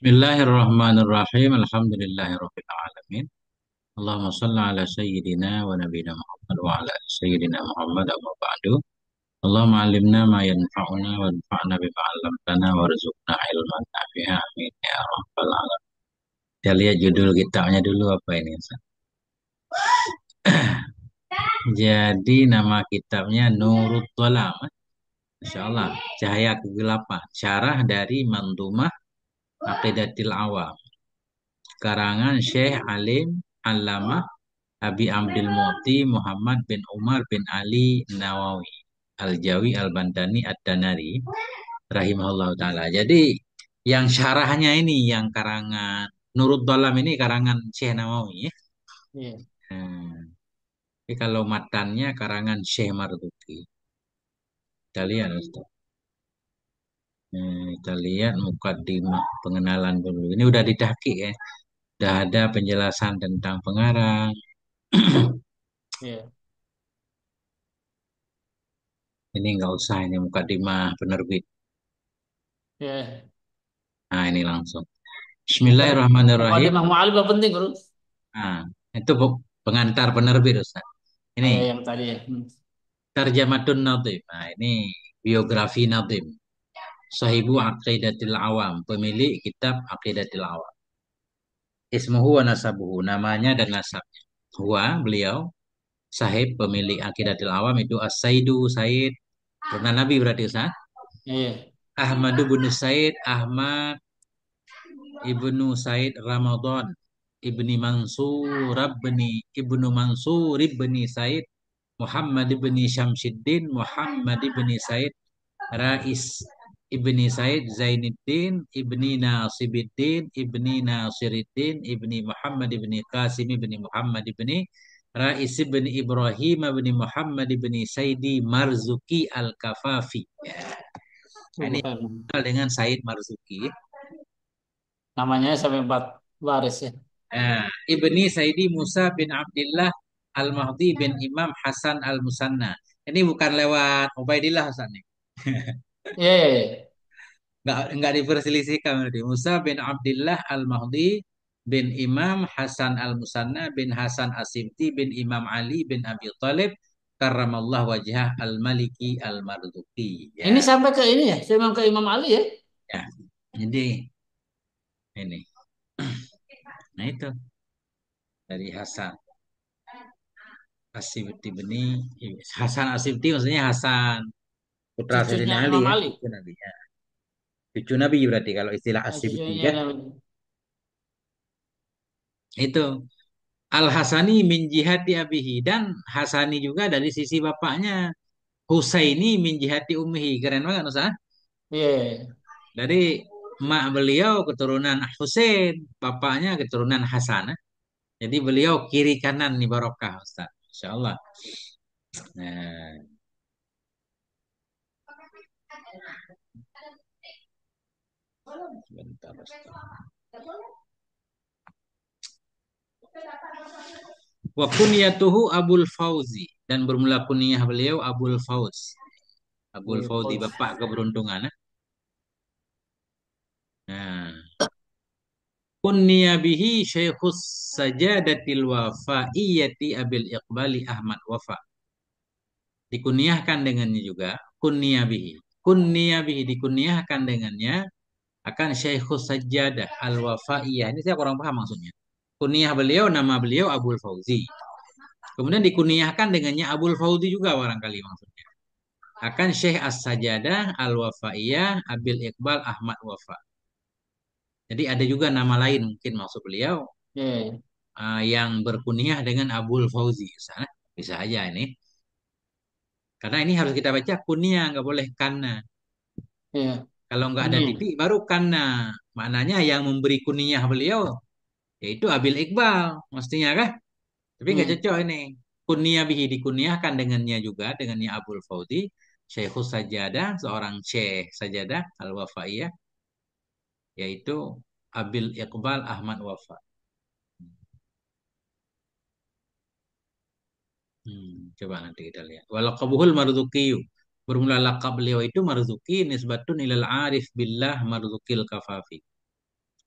Bismillahirrahmanirrahim. Alhamdulillahirabbil alamin. Allahumma shalli ala sayyidina wa nabiyina Muhammad wa ala ali sayyidina Muhammad amma ba'du. Allahumma 'allimna ma yanfa'una wanfa'na bima 'allamtana warzuqna ilman nafi'a. Amin ya rabbal alamin. Kita lihat judul kitabnya dulu apa ini, Ustaz? Jadi nama kitabnya Nurut Dhalam. Insyaallah, cahaya kegelapan. Syarah dari Mandhumah Aqidatil Awam. Karangan Syekh Alim Allamah Abi Abdul Muti Muhammad bin Umar bin Ali Nawawi Al-Jawi Al-Bandani Ad-Danari rahimahullah taala. Jadi yang syarahnya ini yang karangan Nurut Dalam ini karangan Syekh Nawawi ya. Iya. Hmm. Tapi kalau matannya karangan Syekh Marzuki. Kita lihat Ustaz. Kita lihat mukadimah pengenalan dulu. Ini udah didaki ya. Udah ada penjelasan tentang pengarang. Iya. Ini nggak usah ini mukadimah penerbit. Iya. Nah, ini langsung. Mukaddimah Bismillahirrahmanirrahim. mu'alif apa penting, Bro? Nah, itu pengantar penerbit, Ustaz. Ini Kayak yang tadi ya. Tarjamatun Nadim. Nah, ini biografi Nadim. Sahibu Aqidatil Awam, pemilik kitab Aqidatil Awam. Ismuhu wa nasabuhu, namanya dan nasabnya. Huwa, beliau, sahib pemilik Aqidatil Awam itu As-Saidu Said. Pernah Nabi berarti, Ustaz. Iya. Ahmadu bin Said, Ahmad Ibnu Said Ramadan Ibnu Mansur ibni Said Muhammad ibni Syamsuddin Muhammad ibni Said Rais ibni Said Zainuddin ibni Nasibuddin ibni Nasiruddin ibni Muhammad ibni Qasim ibni Muhammad ibni Rais ibni Ibrahim ibni Muhammad ibni Saidi Marzuki Al-Kafafi. Ya. Nah, Oh, ini bukan. dengan Said Marzuki. Namanya sampai 4 baris ya. Ibni Saidi Musa bin Abdullah Al-Mahdi bin Imam Hasan Al-Musanna. Ini bukan lewat Ubaidillah Hasan nih. Iya, iya, iya. Enggak diperselisihkan berarti. Musa bin Abdullah Al-Mahdi bin Imam Hasan Al-Musanna bin Hasan Asimti bin Imam Ali bin Abi Thalib karramallah wajah Al-Maliki Al-Marzuki. Ini Ya, sampai ke ini ya, sampai ke Imam Ali ya. ya. Jadi ini. Nah itu dari Hasan Asimti benih Hasan Asimti maksudnya Hasan putra Cucunya Sayyidina Ali Imam ya, Ali. cucu Nabi ya. Cucu Nabi berarti kalau istilah Asyibti Cucunya kan. Nabi. Itu Al-Hasani min jihati abihi dan Hasani juga dari sisi bapaknya. Husaini min jihati ummihi. Keren banget Ustaz. Iya, iya, iya. Dari mak beliau keturunan Husain, bapaknya keturunan Hasan. Jadi beliau kiri kanan nih barokah Ustaz. Insya Allah. Nah, sebentar Ustaz. Wa kunyatuhu Abul Fauzi dan bermula kunyah beliau Abul Fauz. Abul Abul Fauzi Fawz. bapak keberuntungan. Nah, kunniya bihi Syekhus Sajadatil Wafaiyati Abil Iqbali Ahmad Wafa. Dikunyahkan dengannya juga kunniya bihi. Kunniya bihi dikunyahkan dengannya akan Syekhus Sajadah Al Wafaiyah. Ini saya kurang paham maksudnya. Kunyah beliau nama beliau Abul Fauzi. Kemudian dikunyahkan dengannya Abul Fauzi juga barangkali maksudnya. Akan Syekh As-Sajadah Al Wafaiyah Abil Iqbal Ahmad Wafa. Jadi ada juga nama lain mungkin maksud beliau Iya, iya. yang berkunyah dengan Abul Fauzi. Bisa aja ini. Karena ini harus kita baca kunyah, nggak boleh kana. Iya. Kalau nggak ada Kunyah. titik baru kana. Maknanya yang memberi kunyah beliau yaitu Abil Iqbal, mestinya kah? Tapi nggak Hmm. cocok ini. Kunyah bihi dikunyahkan dengannya juga, dengannya Abul Fauzi. Syekhus Sajadah, seorang Syekh Sajadah Al-Wafaiyah, yaitu Abil Iqbal Ahmad Wafa. Coba nanti kita lihat. Walaqabuhul Marzukiyu. Bermula lakab beliau itu Marzuki nisbatun ilal arif billah Marzukil Kafafi.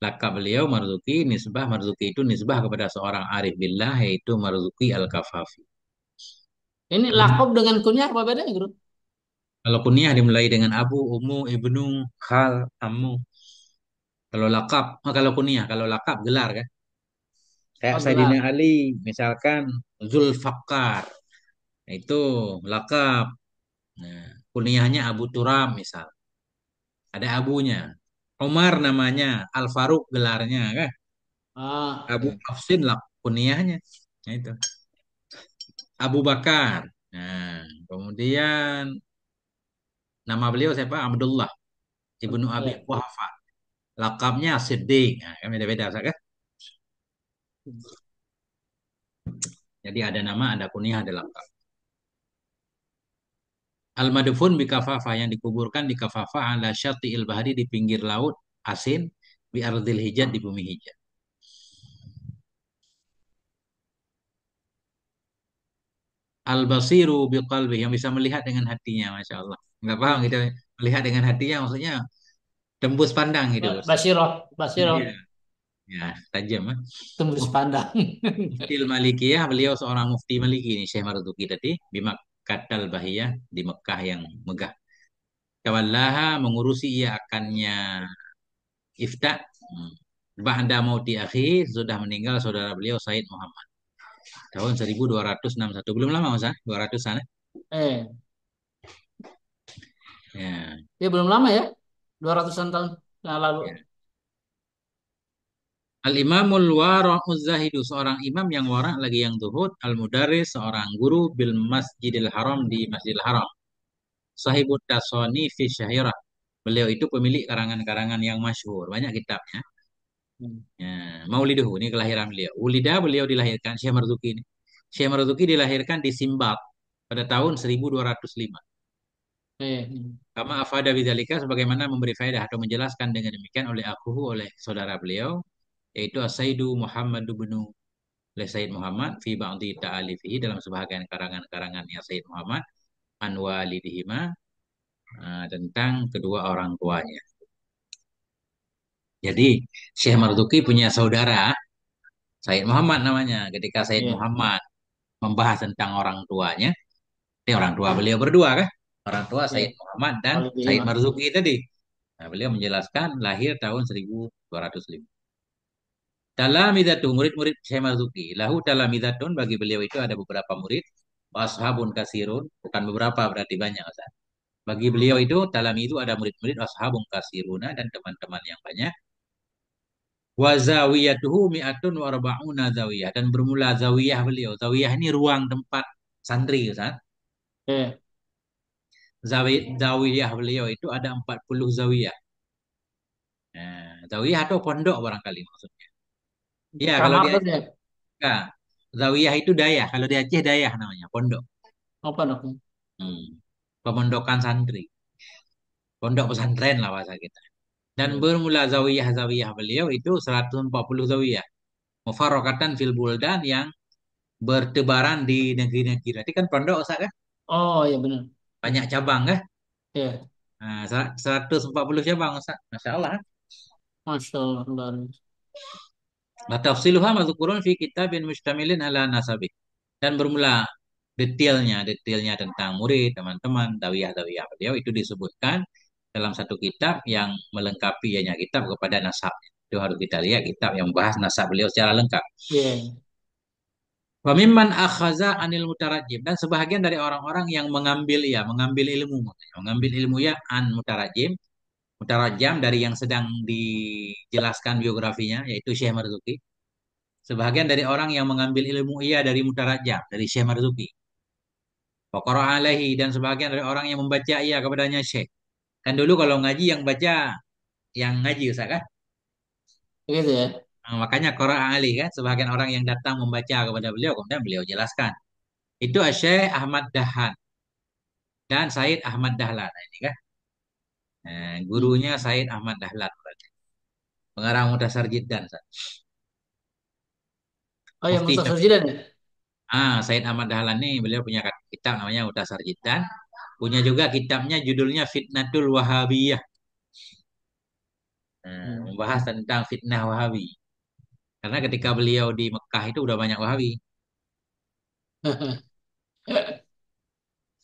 Lakab beliau Marzuki, nisbah Marzuki itu nisbah kepada seorang arif billah yaitu Marzuki Al-Kafafi. Ini lakob dengan kunyah apa bedanya, Guru? Kalau kunyah dimulai dengan Abu, Ummu, Ibnu, Khal, Ammu. Kalau lakab, kalau kunyah, kalau lakab gelar kan. Kayak Oh, Sayyidina gelar. Ali, misalkan Zulfaqar, itu lakab. Nah, kunyahnya Abu Turam misal. Ada abunya. Umar namanya, Al Faruq gelarnya kan. Ah, Abu oke. Hafsin lah kunyahnya. Nah, itu. Abu Bakar. Nah, kemudian nama beliau siapa? Abdullah Ibnu Abi Ya. Quhafa. Lakabnya Siddiq. Nah, kan beda-beda kan? Jadi ada nama, ada kunyah, ada lakab. Al-Madfun bi Kafafa yang dikuburkan di Kafafa ala syati'il bahri di pinggir laut asin bi ardil hijaz di bumi hijaz. Al-Basiru bi qalbi yang bisa melihat dengan hatinya, Masya Allah. Nggak paham Ya. gitu, melihat dengan hatinya maksudnya tembus pandang gitu. Basiroh, Iya, Basiroh, ya tajam. Ah. tembus pandang. Mufti Malikiyah, beliau seorang mufti Maliki ini Syekh Marzuki tadi di Makkah Bahiyah di Mekah yang megah. Kawallaha mengurusi ia akannya Ifta. Ba'da mauti akhi sudah meninggal saudara beliau Said Muhammad tahun 1261. Belum lama Mas, 200-an. Eh, Ya. ya belum lama ya. 200-an tahun yang lalu. Ya. Al-Imamul Wara'uz Zahidu seorang imam yang wara' lagi yang zuhud, Al-Mudarris seorang guru bil Masjidil Haram di Masjidil Haram. Sahibut Tasoni fi Syahirah. Beliau itu pemilik karangan-karangan yang masyhur, banyak kitabnya. Hmm. Ya, Mauliduhu ini kelahiran beliau. Ulida beliau dilahirkan Syekh Marzuki ini. Syekh Marzuki dilahirkan di Simbab pada tahun 1205. Eh, Kama afada bidzalika sebagaimana memberi faedah atau menjelaskan dengan demikian oleh akuhu oleh saudara beliau yaitu As-Saidu Muhammad bin oleh Said Muhammad fi ba'di ta'alifihi dalam sebahagian karangan-karangannya Said Muhammad an walidihima tentang kedua orang tuanya. Jadi Syekh Marzuki punya saudara Said Muhammad namanya. Ketika Said iya. Muhammad membahas tentang orang tuanya, ini orang tua beliau berdua kan? Orang tua Iya. Said Muhammad dan Kalau Said lima. Marzuki tadi. Nah, beliau menjelaskan lahir tahun 1205. Talamidzatu murid-murid Syekh Marzuki. Lahu talamidzatun bagi beliau itu ada beberapa murid. Washabun kasirun. Bukan beberapa berarti banyak. Ustaz. Bagi beliau itu talami itu ada murid-murid ashabun kasiruna dan teman-teman yang banyak. Wa zawiyatuhu mi'atun wa arba'una zawiyah. Dan bermula zawiyah beliau. Zawiyah ini ruang tempat santri. Ustaz. Eh, Zawiyah beliau itu ada 40 zawiyah. Nah, zawiyah atau pondok barangkali maksudnya. Ya, kalau kamar di tuh ya. Aceh, zawiyah itu dayah. Kalau di Aceh dayah namanya, pondok. Apa dok? Hmm. Pemondokan santri. Pondok pesantren lah bahasa kita. Dan Iya. bermula zawiyah-zawiyah beliau itu 140 zawiyah. Mufarraqatan fil buldan yang bertebaran di negeri-negeri. Nanti kan pondok Ustaz kan? Oh iya benar. Banyak cabang kan? Iya. Nah, 140 cabang Ustaz. Masya Allah. Masya Allah. Luar biasa. Wa tafsiluha madzukurun fi kitabin mustamilin ala nasabih. Dan bermula detailnya tentang murid, teman-teman, dawiyah-dawiyah beliau itu disebutkan dalam satu kitab yang melengkapi hanya kitab kepada nasab. Itu harus kita lihat kitab yang membahas nasab beliau secara lengkap. Iya. Wa mimman akhaza anil mutarajim dan sebahagian dari orang-orang yang mengambil ilmu, mengambil ilmu ya an mutarajim, mutarajam dari yang sedang dijelaskan biografinya yaitu Syekh Marzuki. Sebahagian dari orang yang mengambil ilmu ia dari mutarajam, dari Syekh Marzuki. Waqara alaihi dan sebahagian dari orang yang membaca ia kepadanya Syekh. Kan dulu kalau ngaji yang baca yang ngaji Ustaz kan? Begitu ya. Nah, makanya qara alaihi kan sebahagian orang yang datang membaca kepada beliau kemudian beliau jelaskan. Itu Syekh Ahmad Dahlan dan Said Ahmad Dahlan. Nah, ini kan. Nah, Hmm. gurunya Said Ahmad Dahlan berarti. Pengarang Muhtasar Jiddan. Ustaz. Oh yang Mufti Mustafa Syafi'i. Zidan ya. Said Ahmad Dahlan ini beliau punya kitab namanya Muhtasar Jiddan. Punya juga kitabnya judulnya Fitnatul Wahabiyah. Nah, Hmm. membahas tentang fitnah Wahabi. Karena ketika beliau di Mekah itu udah banyak Wahabi.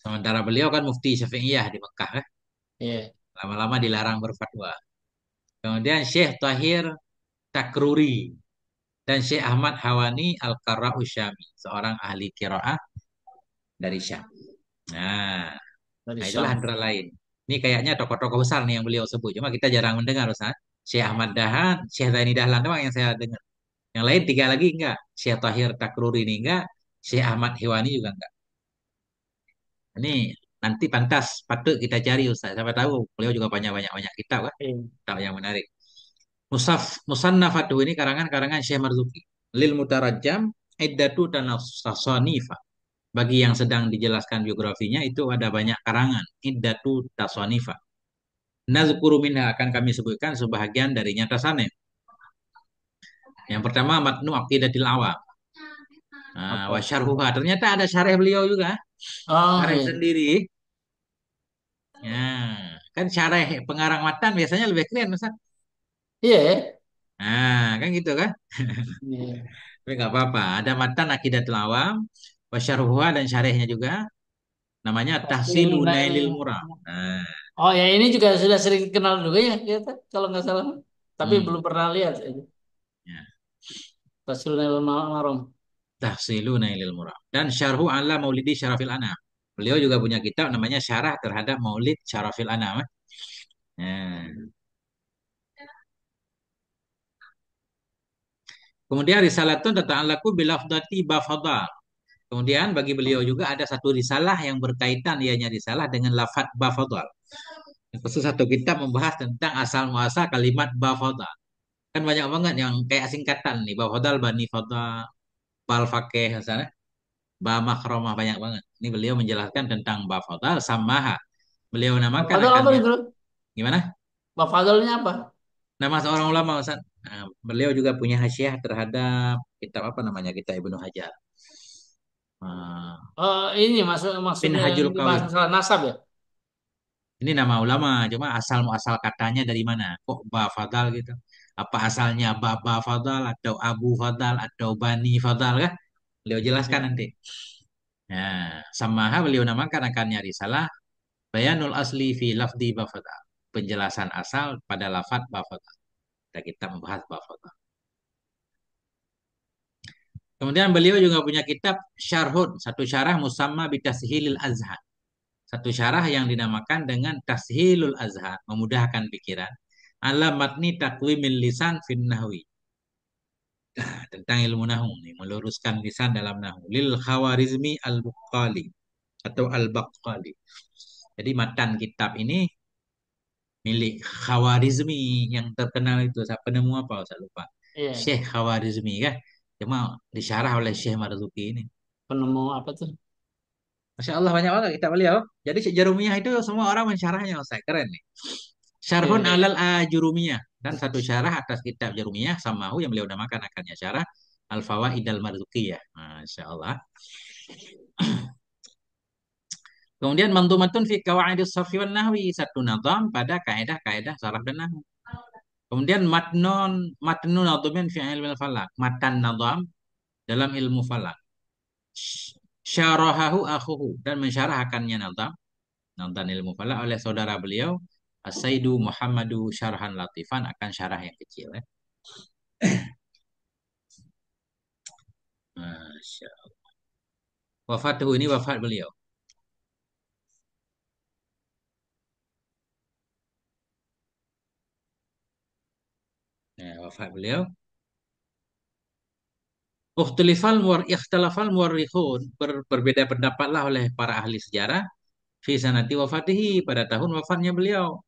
Sementara beliau kan mufti Syafi'iyah di Mekah kan. Iya. Lama-lama dilarang berfatwa. Kemudian Syekh Tahir Takruri dan Syekh Ahmad Hawani Al-Qarra Usyami, seorang ahli qiraah dari Syam. Nah, Dari nah itulah Syam. antara lain. Ini kayaknya tokoh-tokoh besar nih yang beliau sebut. Cuma kita jarang mendengar Ustaz. Syekh Ahmad Dahan, Syekh Zaini Dahlan doang yang saya dengar. Yang lain tiga lagi enggak. Syekh Tahir Takruri ini enggak. Syekh Ahmad Hiwani juga enggak. Ini nanti patut kita cari Ustaz. Siapa tahu beliau juga banyak kitab kan. Iya. Kitab yang menarik. Musannafatu ini karangan-karangan Syekh Marzuki. Lil Mutarajjam Iddatu dan Tasanifa. Bagi yang sedang dijelaskan biografinya itu ada banyak karangan. Iddatu Tasanifa. Nazkuru minha akan kami sebutkan sebahagian darinya tasanif. Yang pertama Matnu Aqidatil Awam. Wa Apa? syarhuha. Ternyata ada syarah beliau juga. Oh, Syarah iya. sendiri. Ya, kan syarah pengarang matan biasanya lebih keren, Ustaz. Iya, ya. Nah, kan gitu kan? Iya. Tapi nggak apa-apa. Ada matan Aqidatul Awam, wa syarhuha dan syarahnya juga. Namanya Tahsilu Tahsil Nailil Nail. Murad. Nah, Oh ya, ini juga sudah sering kenal juga ya kita kalau nggak salah. Tapi hmm, belum pernah lihat. ya. Tahsil Nail Marom. Tahsilu Nailil Murad. Dan Syarhu ala Maulidi Syarafil Anam. Beliau juga punya kitab namanya Syarah terhadap Maulid Syarafil Anam. Nah, kemudian risalatun tata'allaqu bilafdati bafadal. Kemudian bagi beliau juga ada satu risalah yang berkaitan ianya risalah dengan lafaz bafadal. Khusus satu kitab membahas tentang asal muasal kalimat bafadal. Kan banyak banget yang kayak singkatan nih. Bafadal, bani fadal, bal fakih misalnya. Ba makromah banyak banget. Ini beliau menjelaskan tentang bafadal samaha. Beliau namakan Bafadol apa akannya. itu? Gimana? Bafadolnya apa? Nama seorang ulama Ustaz. Nah, beliau juga punya hasyiah terhadap kitab apa namanya? Kitab Ibnu Hajar. Ah, Oh, ini maksudnya Minhajul ini bahas Qawi. masalah nasab ya? Ini nama ulama, cuma asal muasal katanya dari mana? Kok Ba Fadal gitu? Apa asalnya Baba Fadal atau Abu Fadal atau Bani Fadal kah? Beliau jelaskan Ya. nanti. Nah, samaha beliau namakan akannya risalah Bayanul Asli fi Lafdi Ba Fadal. Penjelasan asal pada lafaz Ba Fadal. Kita membahas Ba Fadal. Kemudian beliau juga punya kitab Syarhun, satu syarah musamma bitashilil azhar. Satu syarah yang dinamakan dengan Tashilul Azhar, memudahkan pikiran. Ala matni takwimil lisan fin nahwi. Tentang ilmu nahu nih, meluruskan lisan dalam nahu. Lil Khawarizmi al-Bukhari atau al-Baqali. Jadi matan kitab ini milik Khawarizmi yang terkenal itu. Saya penemu apa? Saya lupa. Iya. Syekh Khawarizmi kan. Cuma disyarah oleh Syekh Marzuki ini. Penemu apa tuh? Masya Allah banyak banget kitab beliau. Jadi Syekh Jarumiyah itu semua orang mensyarahnya. Saya keren nih. Syarhun Iya. alal ajurumiyah dan satu syarah atas kitab Jurumiyah samahu yang beliau namakan akannya syarah Al-Fawaid al-Marzuqiyah. Masya Allah. Kemudian mandumatun fi qawaidus sarfi wan nahwi, satu nazam pada kaidah-kaidah saraf dan nahwu. Kemudian matnun nadhamin fi ilmil falak, matan nazam dalam ilmu falak. Syarahahu akhuhu dan mensyarah akannya nazam ilmu falak oleh saudara beliau As-Saidu Muhammadu Syarhan Latifan akan syarah yang kecil ya. Masya Allah. Wafatuhu ini wafat beliau. Ya, wafat beliau. Ikhtilafal muwarrikhun berbeda pendapatlah oleh para ahli sejarah fi sanati wafatihi pada tahun wafatnya beliau.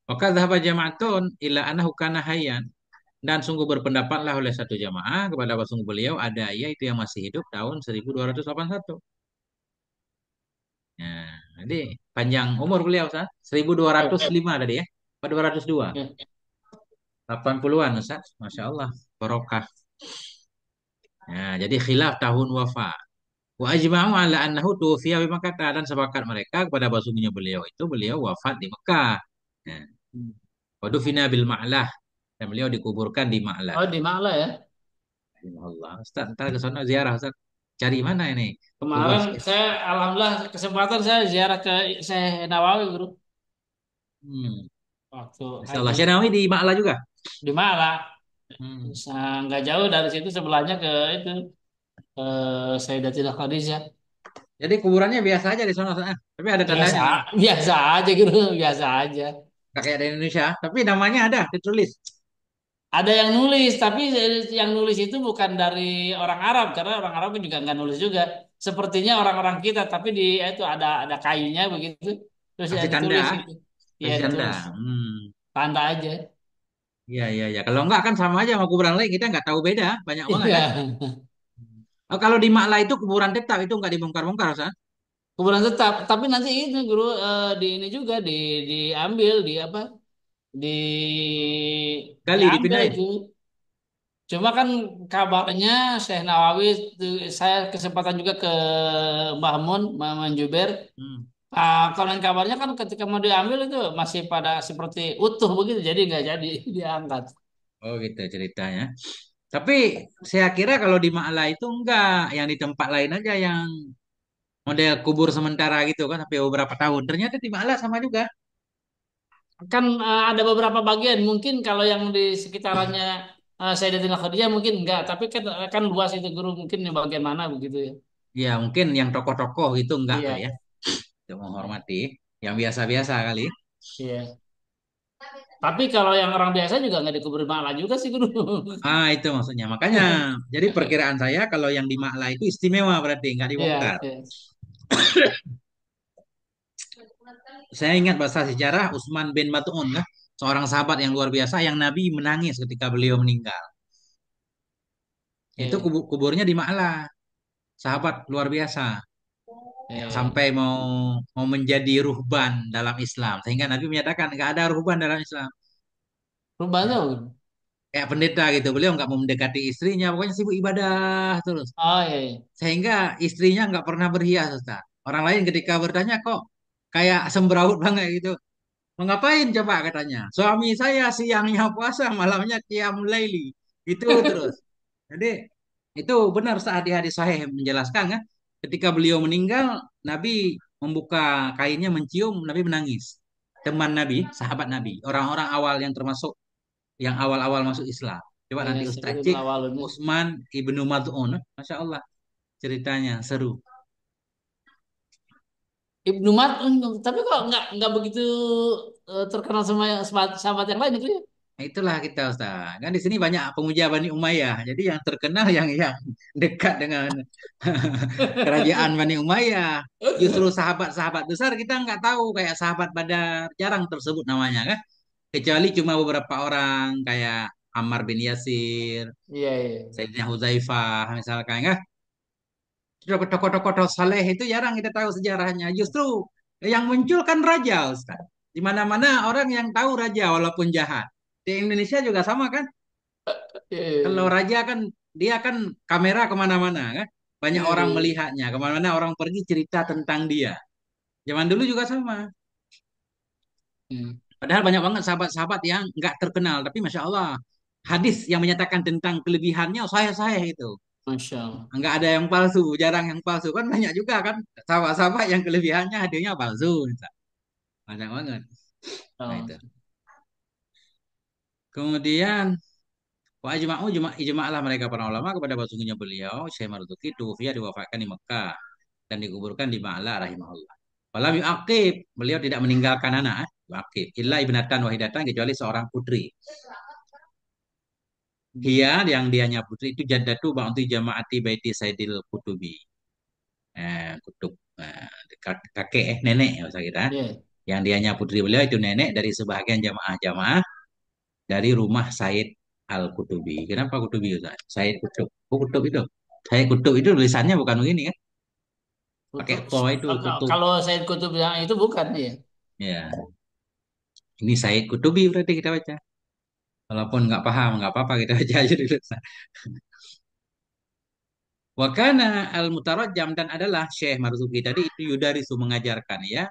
Maka dhahaba jama'atun ila annahu kana hayyan dan sungguh berpendapatlah oleh satu jamaah kepada bahwa sungguh beliau ada yaitu yang masih hidup tahun 1281. Nah, jadi panjang umur beliau Ustaz. Eh, eh, 1205 tadi ya. Apa 202? eh. 80-an Ustaz. Masya Allah. Barokah. Nah, jadi khilaf tahun wafat. Wa ajma'u ala annahu tuwfiya bi Makkah dan sepakat mereka kepada bahwasanya beliau itu beliau wafat di Mekah. Nah, wa dufina bil Ma'lah Dan beliau dikuburkan di Ma'la. Oh, di Malang ya. Allah. Ustaz, ntar ke sana ziarah Ustaz. Cari mana ini? Kubur Kemarin Syekh. saya alhamdulillah kesempatan saya ziarah ke Syekh Nawawi, Bro. Hmm. Waktu Masya Allah. itu Syekh Nawawi di Ma'la juga. di Malang. Hmm. Nggak jauh dari situ sebelahnya ke itu ke Sayyidatina Khadijah. Jadi kuburannya biasa aja di sana, Ustaz. Tapi ada Biasa, tandanya. biasa aja gitu, biasa aja. Nggak kayak di Indonesia. Tapi namanya ada ditulis. Ada yang nulis, tapi yang nulis itu bukan dari orang Arab karena orang Arab kan juga nggak nulis juga. Sepertinya orang-orang kita, tapi di itu ada kayunya begitu, terus ya Kasih tanda. ditulis gitu. Iya Kasih tanda. ditulis, Hmm. tanda aja. Iya, iya, iya. Kalau enggak kan sama aja sama kuburan lain. Kita nggak tahu beda. Banyak banget Iya. kan. Oh, kalau di Makla itu kuburan tetap itu nggak dibongkar-bongkar, Ustaz. Kuburan tetap, tapi nanti itu guru di ini juga diambil di apa? Di diambil Dipindahin. itu. Cuma kan kabarnya Syekh Nawawi saya kesempatan juga ke Mbah Mun, Mbah Mun Juber. Hmm. Konon kabarnya kan ketika mau diambil itu masih pada seperti utuh begitu, jadi nggak jadi diangkat. Oh gitu ceritanya. Tapi saya kira kalau di Makla itu enggak, yang di tempat lain aja yang model kubur sementara gitu kan sampai beberapa tahun. Ternyata di Makla sama juga. Kan ada beberapa bagian, mungkin kalau yang di sekitarannya Sayyidatina Khadijah mungkin enggak, tapi kan luas itu guru mungkin di bagian mana begitu ya. Ya mungkin yang tokoh-tokoh itu enggak kali Iya, ya. Untuk menghormati. Yang biasa-biasa kali. iya. Tapi kalau yang orang biasa juga nggak dikubur malah juga sih guru. Ah itu maksudnya. Makanya jadi perkiraan saya kalau yang di Makla itu istimewa berarti nggak Iya, dibongkar. iya. Saya ingat bahasa sejarah Utsman bin Mat'un kan, seorang sahabat yang luar biasa yang Nabi menangis ketika beliau meninggal. Itu Iya, kuburnya di Ma'la, sahabat luar biasa yang iya. sampai mau mau menjadi ruhban dalam Islam sehingga Nabi menyatakan nggak ada ruhban dalam Islam. Rubah Ya, tuh. Guru. kayak pendeta gitu, beliau nggak mau mendekati istrinya, pokoknya sibuk ibadah terus. Oh iya, iya. Sehingga istrinya nggak pernah berhias, Ustaz. Orang lain ketika bertanya kok kayak sembraut banget gitu. Mau ngapain coba katanya? Suami saya siangnya puasa, malamnya qiyamul laili. Itu terus. Jadi itu benar saat di hadis sahih menjelaskan kan, ketika beliau meninggal, Nabi membuka kainnya mencium, Nabi menangis. Teman Nabi, sahabat Nabi, orang-orang awal yang termasuk yang awal-awal masuk Islam. Coba Iya, nanti Ustaz seperti cek awalnya. Utsman ibnu Mad'un, Masya Allah ceritanya seru. Ibnu Mat'un, tapi kok nggak begitu terkenal sama sahabat yang lain itu ya? Nah, itulah kita Ustaz. Kan di sini banyak pemuja Bani Umayyah. Jadi yang terkenal yang dekat dengan kerajaan Bani Umayyah. Justru sahabat-sahabat besar kita nggak tahu kayak sahabat Badar jarang tersebut namanya kan. Kecuali cuma beberapa orang kayak Ammar bin Yasir, Iya, iya. Sayyidina Hudzaifah misalkan kan. Tokoh-tokoh saleh itu jarang kita tahu sejarahnya. Justru yang muncul kan raja Ustaz. Di mana-mana orang yang tahu raja walaupun jahat. Di Indonesia juga sama kan. Iya, Kalau iya. raja kan dia kan kamera kemana-mana kan. Banyak Iya, orang iya. melihatnya. Kemana-mana orang pergi cerita tentang dia. Zaman dulu juga sama. Hmm. Padahal banyak banget sahabat-sahabat yang nggak terkenal. Tapi Masya Allah. Hadis yang menyatakan tentang kelebihannya saya itu. Masya Allah. Nggak ada yang palsu. Jarang yang palsu. Kan banyak juga kan. Sahabat-sahabat yang kelebihannya hadirnya palsu. Banyak banget. Nah Oh. itu. Kemudian wa ajma'u ijma'lah mereka para ulama kepada bahwasanya beliau Syekh Marzuki tuwfiya diwafatkan di Mekah dan dikuburkan di Ma'la rahimahullah. Walam yu'aqib, beliau tidak meninggalkan anak, yu'aqib illa ibnatan wahidatan kecuali seorang putri. Dia yang dianya putri itu jaddatu ba'du jama'ati baiti Sayyidil Kutubi. Kutub kakek nenek ya bahasa kita. Iya. Yang dianya putri beliau itu nenek dari sebahagian jamaah-jamaah dari rumah Said Al-Kutubi. Kenapa Kutubi Ustaz? Said Kutub. Oh, Kutub itu. Said Kutub itu tulisannya bukan begini kan? Pakai Kutub. to itu Kutub. Kalau Said Kutub yang itu bukan ya. Ya, ini Said Kutubi berarti kita baca. Walaupun nggak paham, nggak apa-apa kita baca aja dulu. Wakana al-mutarajjam dan adalah Syekh Marzuki tadi itu yudarisu mengajarkan ya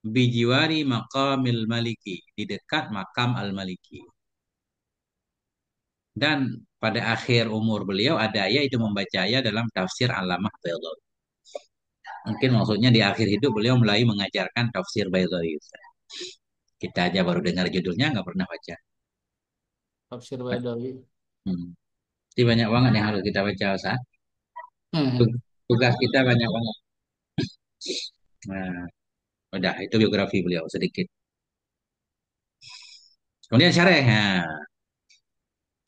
bijiwari maqamil maliki di dekat makam al-maliki. Dan pada akhir umur beliau ada yaitu membaca ayat dalam tafsir Allamah Baydawi. Mungkin maksudnya di akhir hidup beliau mulai mengajarkan tafsir Baydawi. Kita aja baru dengar judulnya nggak pernah baca. Tafsir Baidawi. Hmm. Jadi banyak banget yang harus kita baca Ustaz. Tugas kita banyak banget. Nah, udah itu biografi beliau sedikit. Kemudian syareh. Nah,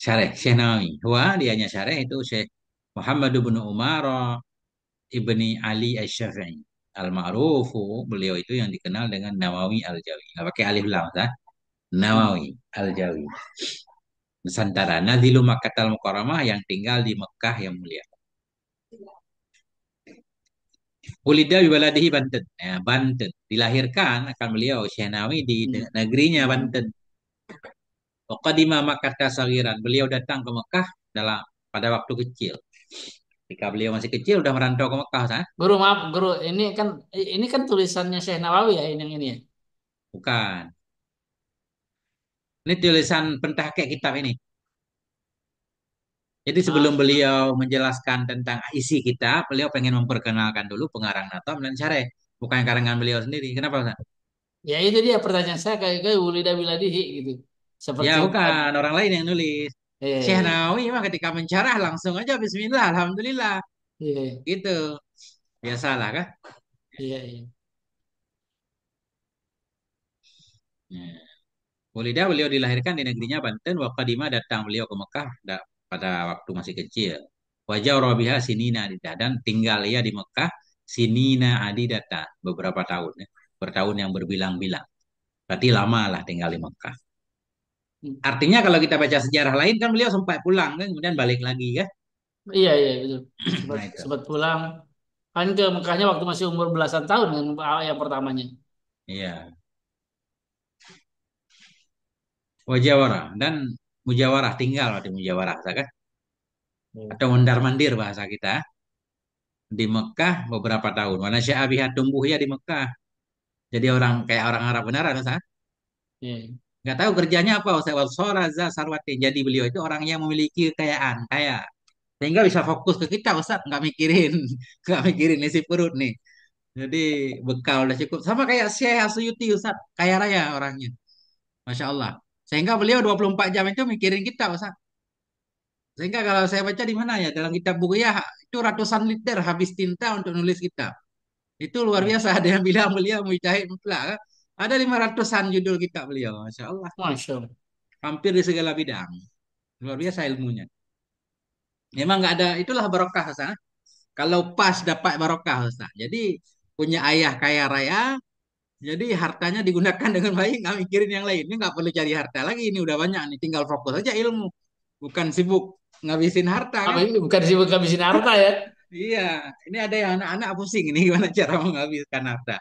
syareh Syekh Nawawi. Wah, dianya syareh itu Syekh Muhammad bin Umar ibni Ali Asy-Syafi'i. Al-Ma'rufu, beliau itu yang dikenal dengan Nawawi Al-Jawi. Nggak pakai alif lam, sah? Nawawi Al-Jawi. Nusantara, Nazilu Makkatal Mukarramah yang tinggal di Mekah yang mulia. Ulida di baladihi Banten. Ya, Banten. Dilahirkan akan beliau Syekh Nawawi di negerinya Banten. Waqadima Makkah sagiran. Beliau datang ke Mekah pada waktu kecil. Ketika beliau masih kecil udah merantau ke Mekah, sah? Guru maaf, guru, ini kan tulisannya Syekh Nawawi ya, ini yang ini ya. Bukan. Ini tulisan pentahqiq kitab ini. Jadi sebelum Ah, beliau menjelaskan tentang isi kitab, beliau pengen memperkenalkan dulu pengarang Natom dan Syareh. Bukan karangan beliau sendiri. Kenapa, Ustaz? ya itu dia pertanyaan saya kayak Wulida Biladihi gitu. Ya, Seperti bukan. Orang lain yang nulis. Syekh eh Nawawi mah ketika mencarah langsung aja Bismillah, Alhamdulillah. iya Gitu. Biasalah kan? iya iya. Ya. Walidah beliau dilahirkan di negerinya Banten. Waqadima datang beliau ke Mekah pada waktu masih kecil. Wajah Robiha Sinina Adida. Dan tinggal ia di Mekah Sinina Adidata. Beberapa tahun. Ya. Bertahun yang berbilang-bilang. Berarti lama lah tinggal di Mekah. Hmm. Artinya kalau kita baca sejarah lain kan beliau sempat pulang kan. Kemudian balik lagi kan. Iya iya betul. Sempat Nah itu. sempat pulang. Kan ke Mekahnya waktu masih umur belasan tahun kan yang pertamanya. Iya. Wajawarah. Dan mujawarah tinggal di mujawarah. Kan? Hmm. Atau mondar-mandir bahasa kita. Di Mekah beberapa tahun. Mana sya'abiha tumbuh ya di Mekah. Jadi orang kayak orang Arab beneran Ustaz. Iya. Nggak tahu kerjanya apa Ustaz. Soraza Sarwati. Jadi beliau itu orang yang memiliki kekayaan, kaya. Sehingga bisa fokus ke kita Ustaz, nggak mikirin nggak mikirin isi perut nih. Jadi bekal udah cukup. Sama kayak Syekh Suyuti Ustaz, kaya raya orangnya. Masya Allah. Sehingga beliau 24 jam itu mikirin kita Ustaz. Sehingga kalau saya baca di mana ya dalam kitab buku ya itu ratusan liter habis tinta untuk nulis kitab. Itu luar Hmm. biasa. Ada yang bilang beliau mujahid mutlak. Kan? Ada 500-an judul kitab beliau. Masya Allah. Masya Allah. Hampir di segala bidang. Luar biasa ilmunya. Memang nggak ada, itulah barokah Ustaz. Kalau pas dapat barokah Ustaz. Jadi punya ayah kaya raya, jadi hartanya digunakan dengan baik, nggak mikirin yang lain. Ini nggak perlu cari harta lagi, ini udah banyak nih, tinggal fokus aja ilmu. Bukan sibuk ngabisin harta Apa kan? ini bukan sibuk habisin harta ya? Iya, ini ada yang anak-anak pusing ini gimana cara menghabiskan harta.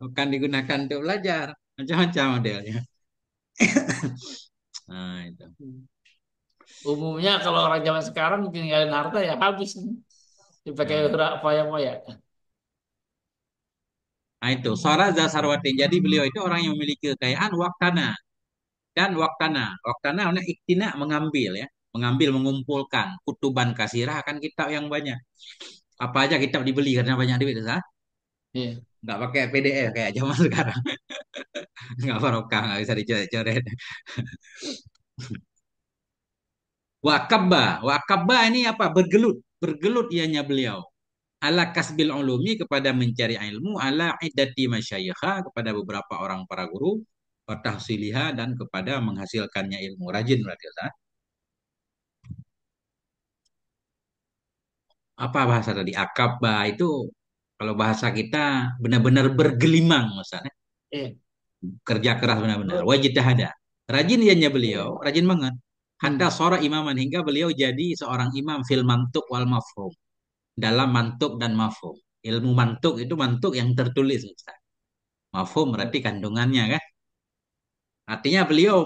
Bukan digunakan untuk belajar, macam-macam modelnya. Nah, itu. Hmm. Umumnya kalau orang zaman sekarang tinggalin harta ya habis dipakai Nah, foya-foya. nah itu. Sora Sarwatin. Jadi beliau itu orang yang memiliki kekayaan waktana. Dan waktana maknanya iktina mengambil ya, mengambil mengumpulkan kutuban kasirah akan kitab yang banyak. Apa aja kitab dibeli karena banyak duit, sah? Iya. Nggak pakai PDF kayak zaman sekarang, nggak barokah, nggak bisa dicoret-coret. Wakabba ini apa? Bergelut ianya beliau. Ala kasbil ulumi kepada mencari ilmu, ala iddati masyayikha kepada beberapa orang para guru, watahsiliha dan kepada menghasilkannya ilmu. Rajin berarti, sah? Apa bahasa tadi akabah itu kalau bahasa kita benar-benar bergelimang maksudnya Iya. kerja keras benar-benar Oh, wajib ada rajin ianya beliau rajin banget hatta hmm. sora imaman hingga beliau jadi seorang imam fil mantuk wal mafhum dalam mantuk dan mafhum ilmu mantuk itu mantuk yang tertulis Ustaz. Mafhum berarti kandungannya kan artinya beliau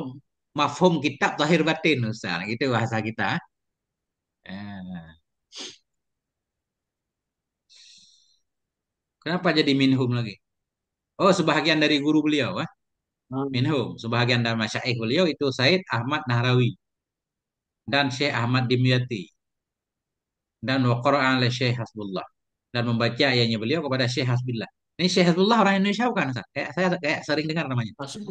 mafhum kitab zahir batin Ustaz gitu bahasa kita. Eh, kenapa jadi minhum lagi oh sebahagian dari guru beliau Hmm. minhum sebahagian dari masyaikh beliau itu Said Ahmad Nahrawi dan Syekh Ahmad Dimyati dan wa qara'a ala Syekh Hasbullah dan membaca ayatnya beliau kepada Syekh Hasbullah. Ini Syekh Hasbullah orang Indonesia bukan Ustaz? Kayak saya kayak sering dengar namanya. Masuk.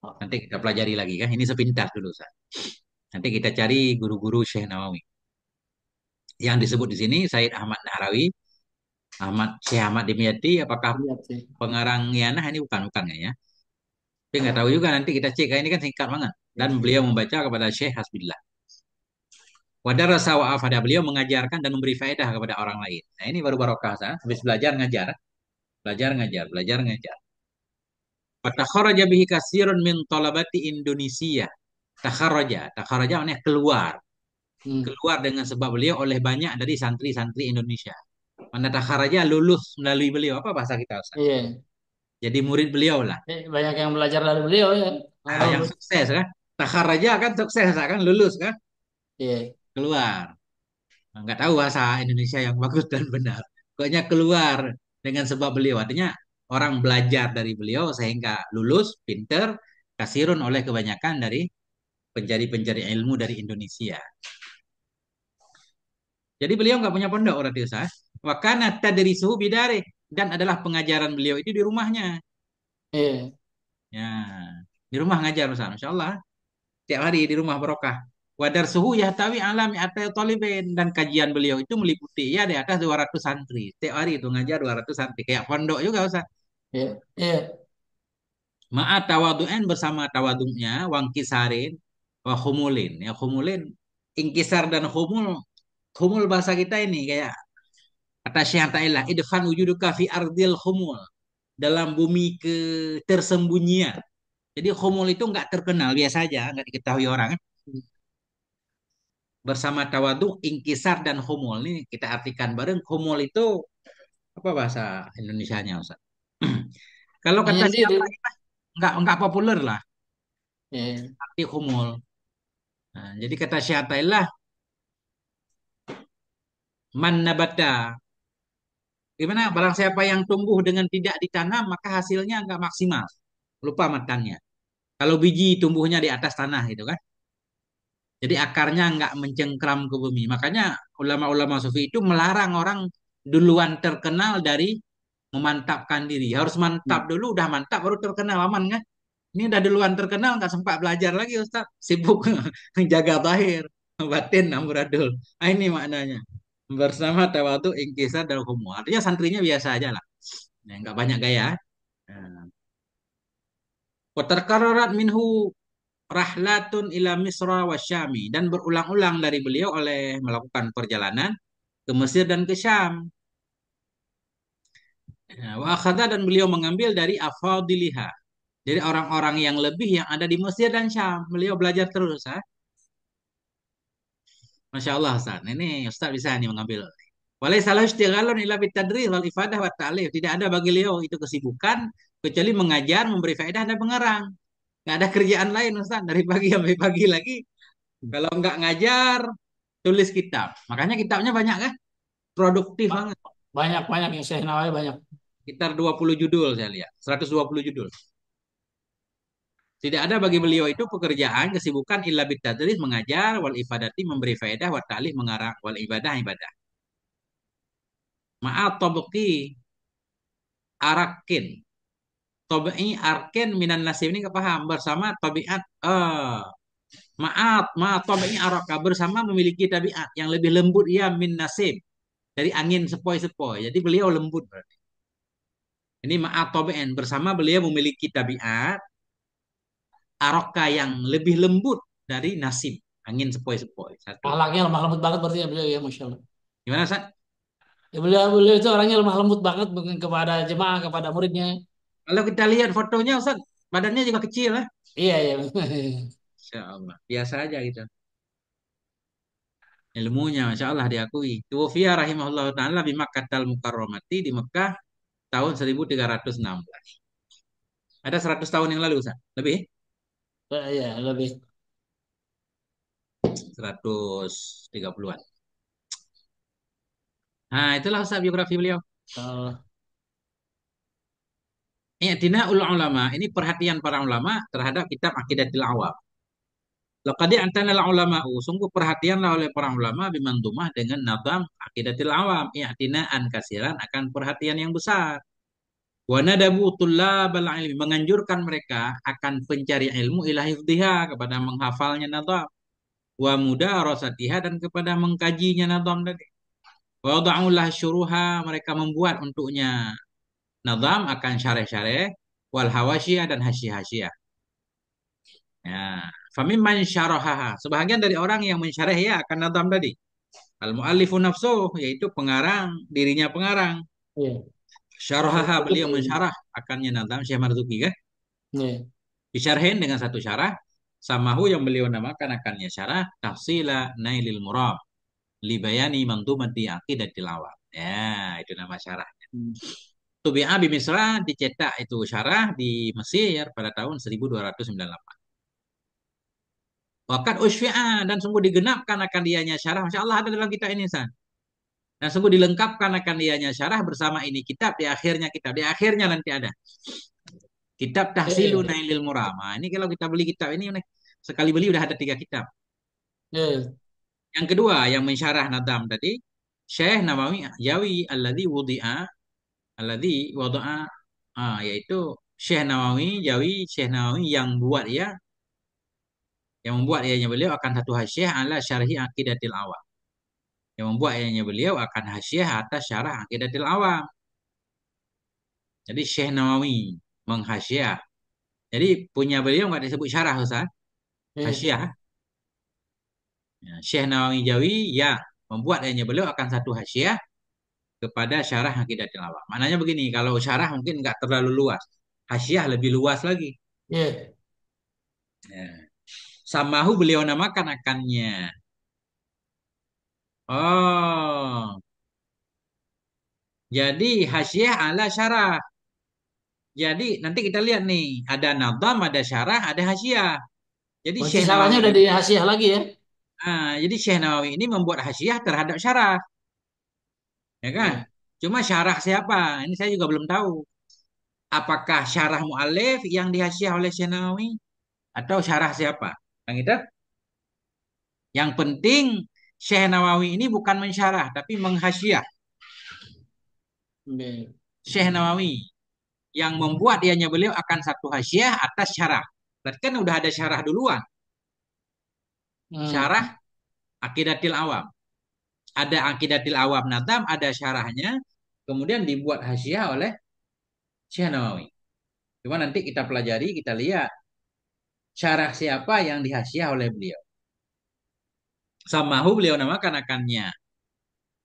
Nanti kita pelajari lagi kan. Ini sepintas dulu Ustaz. Nanti kita cari guru-guru Syekh Nawawi. Yang disebut di sini Said Ahmad Nahrawi, Syekh Ahmad Dimyati, apakah Lihat sih. pengarang Ngianah ini bukan ya? Tapi nggak tahu juga nanti kita cek. Ini kan singkat banget. Dan beliau membaca kepada Syekh Hasbillah. Wadarasa wa afada beliau mengajarkan dan memberi faedah kepada orang lain. Nah ini baru barokah Ustaz. Habis belajar ngajar, belajar ngajar, belajar ngajar. Fatakharaja bihi kasirun min talabati Indonesia. Takharaja maknanya keluar. Hmm. Keluar dengan sebab beliau oleh banyak dari santri-santri Indonesia. Mana takharaja lulus melalui beliau. Apa bahasa kita Ustaz? Iya. Jadi murid beliau lah. Banyak yang belajar dari beliau ya. Nah, yang sukses kan. Takharaja kan sukses kan, lulus kan, Iya. keluar. Nggak tahu bahasa Indonesia yang bagus dan benar. Pokoknya keluar dengan sebab beliau. Artinya orang belajar dari beliau sehingga lulus, pinter, kasirun oleh kebanyakan dari pencari-pencari ilmu dari Indonesia. Jadi beliau nggak punya pondok berarti Ustaz. Wakana tadrisuhu bidare dan adalah pengajaran beliau itu di rumahnya. Iya. Ya, di rumah ngajar Ustaz. Masya Allah. Tiap hari di rumah barokah. Wadar suhu yahtawi alami atau tolibin dan kajian beliau itu meliputi ya di atas 200 santri. Tiap hari itu ngajar 200 santri kayak pondok juga Ustaz. Iya. Iya. Ma'a tawadu'en bersama tawaduknya wangkisarin wa khumulin. Ya khumulin ingkisar dan khumul, khumul bahasa kita ini kayak kata Syekh Ta'ala idkhan wujuduka fi ardil khumul, dalam bumi ketersembunyian. Jadi khumul itu nggak terkenal biasa aja, nggak diketahui orang. Bersama tawaduk, ingkisar dan khumul. Ini kita artikan bareng. Khumul itu apa bahasa Indonesianya, Ustaz? Kalau kata Menyendiri. siapa nggak populer lah Iya. arti khumul. Nah, jadi kata Syai'illah man nabata. Gimana? Barang siapa yang tumbuh dengan tidak ditanam maka hasilnya nggak maksimal. Lupa makannya. Kalau biji tumbuhnya di atas tanah gitu kan. Jadi akarnya nggak mencengkram ke bumi. Makanya ulama-ulama sufi itu melarang orang duluan terkenal dari memantapkan diri. Harus mantap dulu, udah mantap baru terkenal aman kan? Ini udah duluan terkenal nggak sempat belajar lagi Ustaz. Sibuk jaga zahir, batin amburadul. Nah, ini maknanya. Bersama tawadu ingkisar dan humu. Artinya santrinya biasa aja lah. Ya, nggak banyak gaya. Nah, watarkararat minhu rahlatun ila Misra wa Syami dan berulang-ulang dari beliau oleh melakukan perjalanan ke Mesir dan ke Syam. Nah, wa akhadha dan beliau mengambil dari afadiliha. Dari orang-orang yang lebih yang ada di Mesir dan Syam. Beliau belajar terus. Ha? Masya Allah Ustaz. Ini Ustaz bisa nih mengambil. Walaysalahu istighalun illa bitadris wal ifadah wa ta'lif. Tidak ada bagi beliau itu kesibukan kecuali mengajar, memberi faedah dan mengarang. Nggak ada kerjaan lain Ustaz. Dari pagi sampai pagi lagi. Kalau nggak ngajar, tulis kitab. Makanya kitabnya banyak kan? Produktif banget. Banyak banyak yang saya nawai banyak. Sekitar 20 judul saya lihat. 120 judul. Tidak ada bagi beliau itu pekerjaan, kesibukan illa bitadris mengajar, wal ifadati memberi faedah, wa ta'lif mengarang, wal ibadah ibadah. Ma'at tabqi arakin. Tabi'i arkin minan nasib ini kepaham bersama tabiat ma'at tabi'i araka bersama memiliki tabiat yang lebih lembut ia min nasib dari angin sepoi-sepoi. Jadi beliau lembut berarti. Ini ma'at tabi'in bersama beliau memiliki tabiat araka yang lebih lembut dari nasib angin sepoi-sepoi. Satu. Akhlaknya lemah lembut banget berarti ya beliau ya, masya Allah. Gimana Ustaz? Ya, beliau itu orangnya lemah lembut banget mungkin kepada jemaah, kepada muridnya. Kalau kita lihat fotonya Ustaz, badannya juga kecil lah. Iya iya. Masya Allah. Biasa aja gitu. Ilmunya Masya Allah diakui. Tuwfiya rahimahullah ta'ala di Makkahal Mukarramati di Mekah tahun 1316. Ada 100 tahun yang lalu Ustaz. Lebih? Iya lebih. 130-an. Nah itulah Ustaz biografi beliau. Oh, I'tina ulama. Ini perhatian para ulama terhadap kitab Aqidatul Awam. Laqad i'tanal ulama'u, sungguh perhatianlah oleh para ulama bimandumah dengan nazam aqidatil awam, i'tinaan kasiran akan perhatian yang besar. Wa nadabu tullabal ilmi, menganjurkan mereka akan pencari ilmu ila hifdhiha, kepada menghafalnya nazam, wa mudarasatiha, dan kepada mengkajinya nazam tadi. Wa wada'ulah syuruha, mereka membuat untuknya nazam akan syarah-syarah, wal hawasyiah, dan hasyiah-hasyiah. Ya, famimman syarahaha, sebahagian dari orang yang mensyarah ya akan nazam tadi. Al muallifu nafsuh, yaitu pengarang, dirinya pengarang. Iya. Syarahaha, beliau Marzuki. mensyarah akannya nazam, Syekh Marzuki kan. Iya. Disyarhin dengan satu syarah, samahu yang beliau namakan akannya syarah tafsila nailil murab libayani mantumati aqidatil awam. Ya, itu nama syarah. Hmm. Tubi'a bi Misra, dicetak itu syarah di Mesir pada tahun 1298. Wakat usfi'a, dan sungguh digenapkan akan dianya syarah. Masya Allah ada dalam kitab ini, San. Dan sungguh dilengkapkan akan dianya syarah bersama ini kitab, di akhirnya kitab. Di akhirnya nanti ada kitab Tahsilu Iya. Nailil Murama. Ini kalau kita beli kitab ini, sekali beli udah ada 3 kitab. Iya. Yang kedua, yang mensyarah Nadam tadi, Syekh Nawawi Yawi alladhi wada'a, yaitu Syekh Nawawi Yawi, Syekh Nawawi yang buat ya, yang membuat ianya beliau akan satu hasyiah ala syarhi aqidatil awam. Yang membuat ianya beliau akan hasyiah atas syarah aqidatil awam. Jadi Syekh Nawawi menghasyiah. Jadi punya beliau nggak disebut syarah, Ustaz. Iya. Hasyiah. Ya, Syekh Nawawi Jawi ya membuat ianya beliau akan satu hasyiah kepada syarah aqidatil awam. Maknanya begini, kalau syarah mungkin nggak terlalu luas. Hasyiah lebih luas lagi. Iya. Ya. Samahu beliau namakan akannya. Oh, jadi hasyiah ala syarah. Jadi nanti kita lihat nih, ada nadam, ada syarah, ada hasyiah. Jadi Berarti Syekh salahnya Nawawi udah ini, dihasiah lagi ya? jadi Syekh Nawawi ini membuat hasyiah terhadap syarah, ya kan? Iya. Cuma syarah siapa? Ini saya juga belum tahu. Apakah syarah mu'alif yang dihasyiah oleh Syekh Nawawi atau syarah siapa? Yang itu. Yang penting Syekh Nawawi ini bukan mensyarah tapi menghasyiah. Iya. Syekh Nawawi yang membuat ianya beliau akan satu hasyiah atas syarah. Berarti kan udah ada syarah duluan. Hmm. Syarah Aqidatil Awam. Ada Aqidatil Awam Nadam, ada syarahnya. Kemudian dibuat hasyiah oleh Syekh Nawawi. Cuma nanti kita pelajari, kita lihat syarah siapa yang dihasyiah oleh beliau. Samahu beliau namakan akannya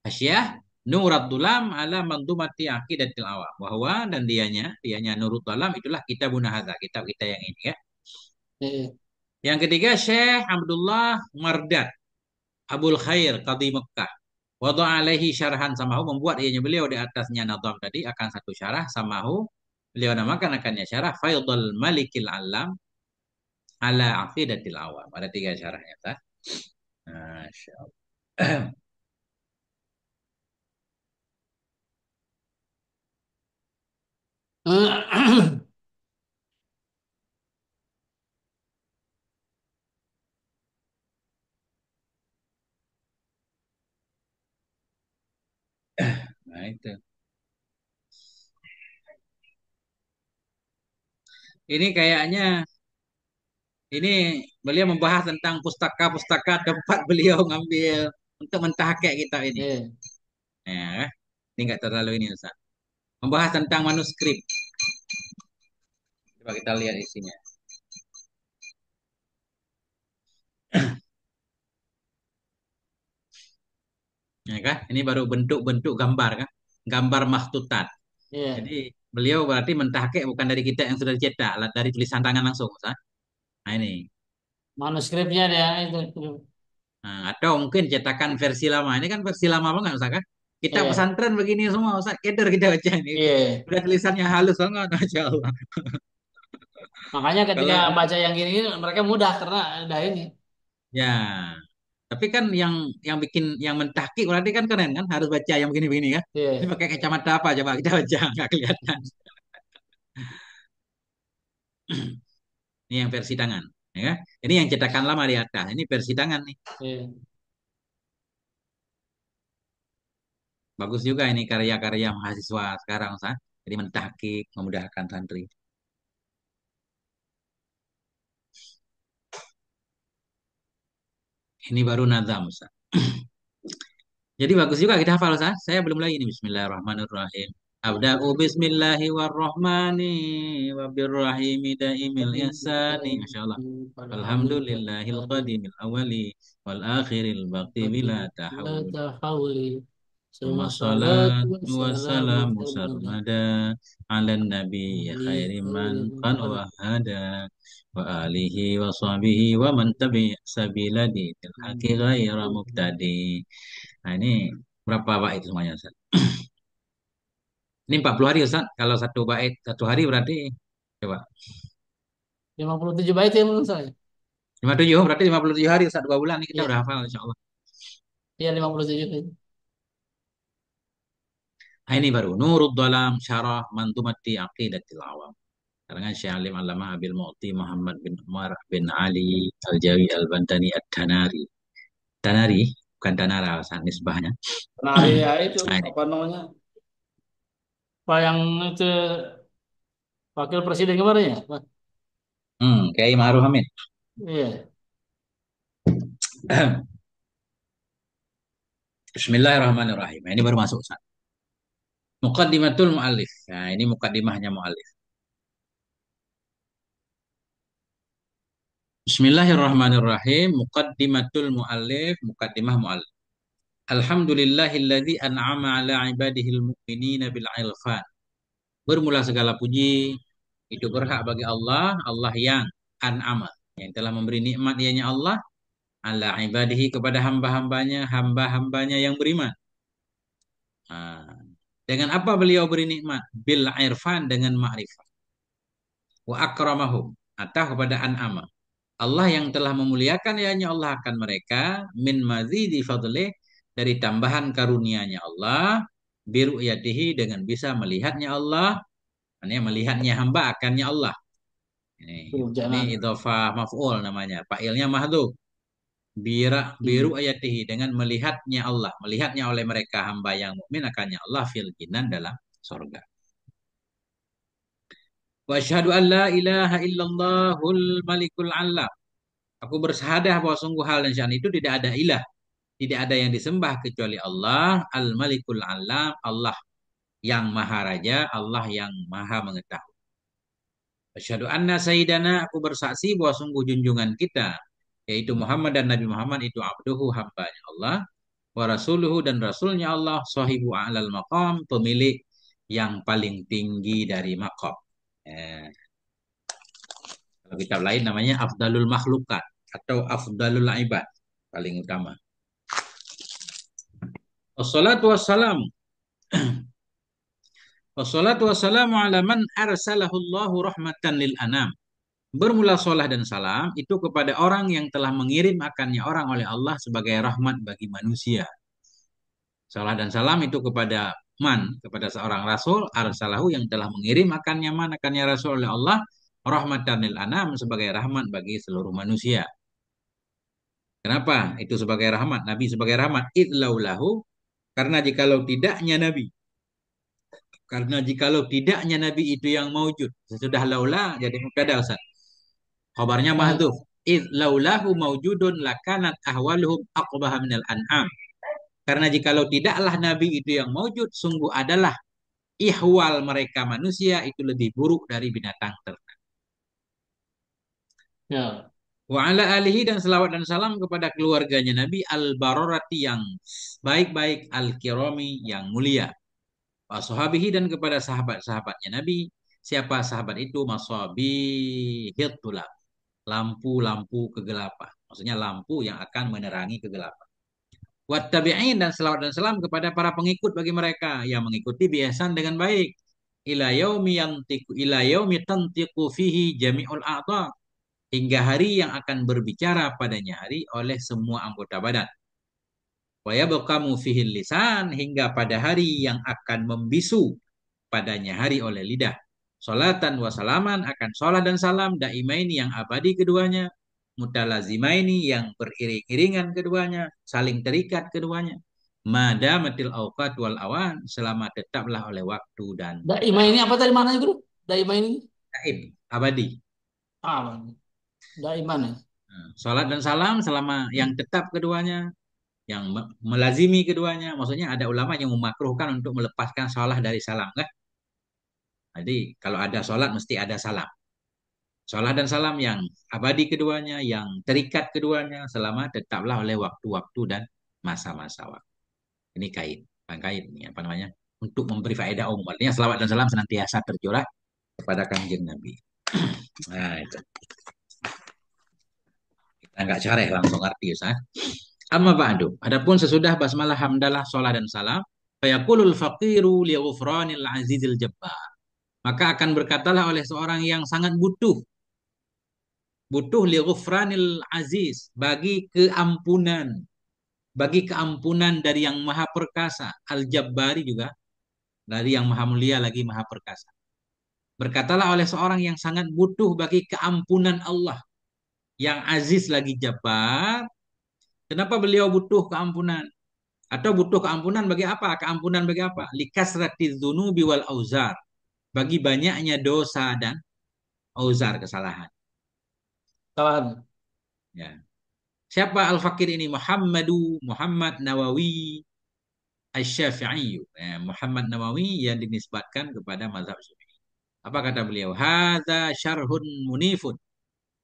hasyiah Nurat Dulam ala Mandumati Aqidatil Awam. Bahwa dan dianya Nurut Dulam itulah kitabun hadza, kitab kita yang ini ya. Iya. Yang ketiga Syekh Abdullah Mardad Abul Khair Qadhi Mekkah. Wada alaihi syarhan samahu, membuat ianya beliau di atasnya nadam tadi akan satu syarah samahu. Beliau namakan akannya syarah Faidul Malikil Alam ala Aqidatil Awam. Ada 3 syarahnya, tak? Masya Allah. Nah itu. Ini kayaknya ini beliau membahas tentang pustaka-pustaka tempat beliau ngambil untuk mentahqiq kitab ini. Iya. Ya, ini nggak terlalu ini Ustaz. Membahas tentang manuskrip. Coba kita lihat isinya. Ya kan? Ini baru bentuk-bentuk gambar kan? Gambar makhtutat. Iya. Jadi beliau berarti mentahqiq bukan dari kita yang sudah dicetak, dari tulisan tangan langsung, Ustaz. Nah ini. Manuskripnya dia itu. Nah, atau mungkin cetakan versi lama. Ini kan versi lama banget, Ustaz kan? Kita Iya. pesantren begini semua, Ustaz. Keder kita baca ini. Iya. Udah tulisannya halus banget, Masya Allah. Makanya ketika Kalau baca yang gini mereka mudah karena ada ini. ya, tapi kan yang bikin yang mentahqiq berarti kan keren kan? Harus baca yang begini-begini kan? Ini Iya. pakai kacamata apa coba kita baca nggak kelihatan. Ini yang versi tangan. Ya. Ini yang cetakan lama di atas. Ini versi tangan nih. Iya. Bagus juga ini karya-karya mahasiswa sekarang, Ustaz. Jadi mentahkik, memudahkan santri. Ini baru nazam, Ustaz. Jadi bagus juga kita hafal, Ustaz. Saya belum lagi nih. Bismillahirrahmanirrahim. Abda'u bismillahi warrahmani wabirrahimi daimil ihsani. Masya Allah. Alhamdulillahil qadimil awali wal akhiril baqi bila La tahawul. tahawli. Summa Semua salatu salatu wassalamu wassalamu termada. sarmada ala nabi Nabi khairi man khairin qad man. wahada wa alihi wa sahbihi wa man tabi sabila dinil haqi ghaira mubtadi. Nah ini berapa bait semuanya Ustaz? Ini 40 hari Ustaz. Kalau satu bait satu hari berarti coba 57 bait ya menurut saya. 57 berarti 57 hari Ustaz 2 bulan ini kita Iya, udah hafal insyaallah. iya 57 bait. Nah ini baru Nurud Dalam Syarah Mantumati Aqidatil Awam. Karangan Syekh Alim Allamah Abil Mu'ti Muhammad bin Umar bin Ali Al-Jawi Al-Bantani At-Tanari. Tanari, bukan Tanara, nisbahnya. Nah, ya itu Nah, ini. apa namanya? Pak yang itu wakil presiden kemarin ya? Pak? Kiai Ma'ruf Amin. Iya. Bismillahirrahmanirrahim. Nah, ini baru masuk. Ustaz. Muqaddimatul mu'allif. Nah, ini muqaddimahnya mu'allif. Bismillahirrahmanirrahim. Muqaddimatul mu'allif. Muqaddimah mu'allif. Alhamdulillahilladzi an'ama ala ibadihil mu'minina bil ilfan. Bermula segala puji. Itu berhak bagi Allah. Allah yang an'ama. Yang telah memberi nikmat ianya Allah ala ibadihi kepada hamba-hambanya, hamba-hambanya yang beriman. Nah, dengan apa beliau beri nikmat? Bil irfan dengan ma'rifat. Wa akramahum atau kepada an'ama. Allah yang telah memuliakan ianya Allah akan mereka min mazidi fadlih dari tambahan karunia-Nya Allah biru'yatihi dengan bisa melihatnya Allah, ini melihatnya hamba akannya Allah. Ini Jangan. idhofah maf'ul namanya. Fa'ilnya mahdhuf. Biru Hmm. ayatihi dengan melihatnya Allah, melihatnya oleh mereka hamba yang mukmin akannya Allah fil jinan dalam surga. Wa asyhadu an la ilaha illallahul malikul alam. Aku bersahadah bahwa sungguh hal dan sya'an itu tidak ada ilah, tidak ada yang disembah kecuali Allah, al malikul alam, Allah yang maha raja, Allah yang maha mengetahui. Asyhadu anna sayyidana, aku bersaksi bahwa sungguh junjungan kita yaitu Muhammad dan Nabi Muhammad itu abduhu hambanya Allah wa rasuluhu dan rasulnya Allah sahibu a'lal maqam pemilik yang paling tinggi dari maqam. Eh, Kalau kitab lain namanya afdalul makhlukat atau afdalul ibad paling utama. Wassalatu wassalam wassalatu wassalamu ala man arsalahu Allahu rahmatan lil anam. Bermula salat dan salam itu kepada orang yang telah mengirim akannya orang oleh Allah sebagai rahmat bagi manusia. Salah dan salam itu kepada kepada seorang rasul, arsalahu yang telah mengirim akannya rasul oleh Allah, rahmatan lil anam sebagai rahmat bagi seluruh manusia. Kenapa? Itu sebagai rahmat, Nabi sebagai rahmat. Idlaulahu, karena jikalau tidaknya Nabi, karena jikalau tidaknya Nabi itu yang maujud, sesudah laula jadi mubtada Ustaz. Khabarnya Nah, mahdhuf. Idlaulahu maujudun lakanat ahwaluhum aqbaha minal an'am. Karena jikalau tidaklah Nabi itu yang maujud, sungguh adalah ihwal mereka manusia itu lebih buruk dari binatang ternak. ya. Wa ala alihi dan selawat dan salam kepada keluarganya Nabi al-bararati yang baik-baik al-kirami yang mulia. Wa sahabihi dan kepada sahabat-sahabatnya Nabi. Siapa sahabat itu? Masabihit tulab. Lampu-lampu kegelapan. Maksudnya lampu yang akan menerangi kegelapan. Wattabi'in dan selawat dan salam kepada para pengikut bagi mereka yang mengikuti biasan dengan baik. Ila yaumi tantiqu fihi jami'ul a'dha. Hingga hari yang akan berbicara padanya hari oleh semua anggota badan. Wa yabqamu fihi lisan hingga pada hari yang akan membisu padanya hari oleh lidah. Salatan wa salaman akan salat dan salam daimain yang abadi keduanya mutalazimaini yang beriring-iringan keduanya, saling terikat keduanya. Madamatil auqat wal awan, selama tetaplah oleh waktu dan Daimah ini apa tadi maknanya guru? Daimah ini gaib, abadi. apa? Daimah nih. Nah, salat dan salam selama yang tetap keduanya, yang melazimi keduanya. Maksudnya ada ulama yang memakruhkan untuk melepaskan salah dari salam kan. Jadi kalau ada salat mesti ada salam. Salat dan salam yang abadi keduanya, yang terikat keduanya selama tetaplah oleh waktu-waktu dan masa-masa waktu. Ini kait, bukan kait ini apa namanya? Untuk memberi faedah umum. Artinya selawat dan salam senantiasa tercurah kepada kanjeng Nabi. Nah itu kita nggak careh langsung arti Ustaz. Amma ba'du. Adapun sesudah basmalah hamdalah salat dan salam, fayaqulul faqiru li ghufranil azizil jabbar. Maka akan berkatalah oleh seorang yang sangat butuh li ghufranil aziz, bagi keampunan dari yang maha perkasa, al jabbari juga dari yang maha mulia lagi maha perkasa. Berkatalah oleh seorang yang sangat butuh bagi keampunan Allah, yang aziz lagi jabbar. Kenapa beliau butuh keampunan? Atau butuh keampunan bagi apa? Keampunan bagi apa? Likasratiz dzunubi wal auzar. Bagi banyaknya dosa dan auzar, kesalahan. Kawan. Ya. Siapa al-fakir ini? Muhammad Nawawi Asy-Syafi'i. Muhammad Nawawi yang dinisbatkan kepada mazhab Syafi'i. Apa kata beliau? Hadza syarhun munifun.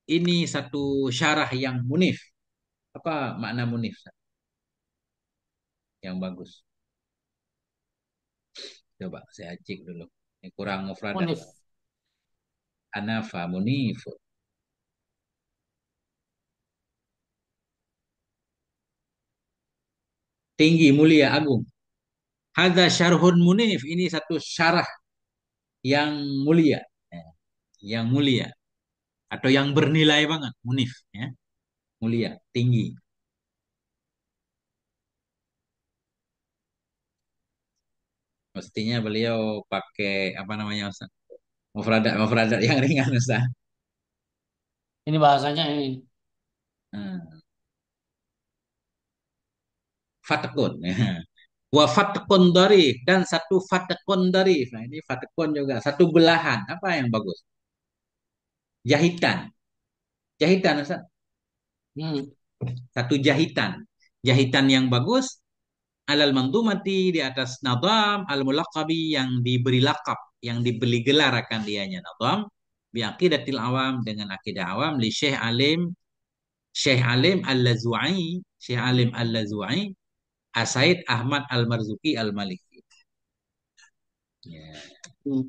Ini satu syarah yang munif. Apa makna munif? Yang bagus. Coba saya cek dulu. Ini kurang mufradat. Munif. Anafa munif. Tinggi, mulia, agung. Hadza syarhun munif. Ini satu syarah yang mulia. Ya, yang mulia. Atau yang bernilai banget. Munif. Ya. Mulia, tinggi. Mestinya beliau pakai apa namanya Ustaz? Mufradat yang ringan Ustaz. Ini bahasanya ini. Hmm. Fatkun. Wa fatkun darif dan satu fatkun darif. Nah, ini fatkun juga satu belahan. Apa yang bagus? Jahitan. Jahitan Ustaz. Hmm. Satu jahitan. Jahitan yang bagus alal mandumati di atas nadam al mulaqabi yang diberi lakap, yang diberi gelar akan dianya nadam bi aqidatil awam dengan akidah awam li Syekh Alim Al-Lazu'i, Syekh Alim Al-Lazu'i, Asaid Ahmad Al-Marzuki Al-Maliki. Ya, Hmm.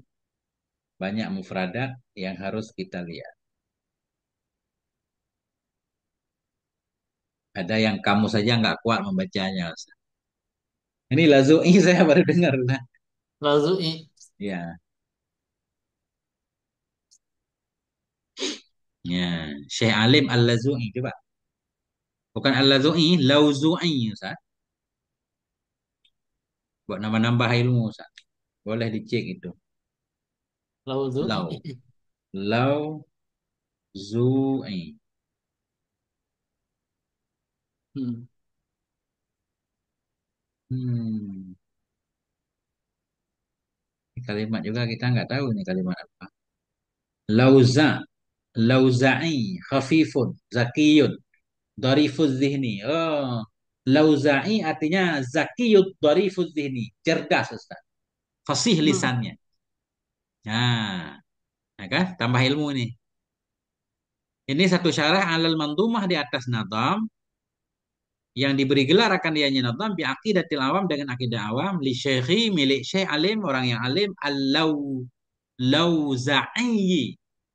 banyak mufradat yang harus kita lihat. Ada yang kamu saja nggak kuat membacanya. Ustaz. Ini Lazu'i saya baru dengar. Nah. Lazu'i. Ya, ya. Syekh Alim Al-Lazu'i. Coba. Bukan Al-Lazu'i, Lauzu'i. Ustaz. Buat nambah-nambah ilmu. Ustaz. Boleh dicek itu. Lau. Lazu'i. Lauzu'i. Hmm. Hmm. Ini kalimat juga kita nggak tahu ini kalimat apa. Lauza. Lauza'i. Khafifun. Zakiyun. Darifuz zihni. Oh. Lauza'i artinya zakiyud darifuz zihni. Cerdas Ustaz. Fasih Hmm. lisannya. Nah, nah kan? Tambah ilmu nih. Ini satu syarah alal mandumah di atas nadam yang diberi gelar akan dianya nadam bi aqidatil awam dengan akidah awam li syekhi milik syekh alim orang yang alim lauza'i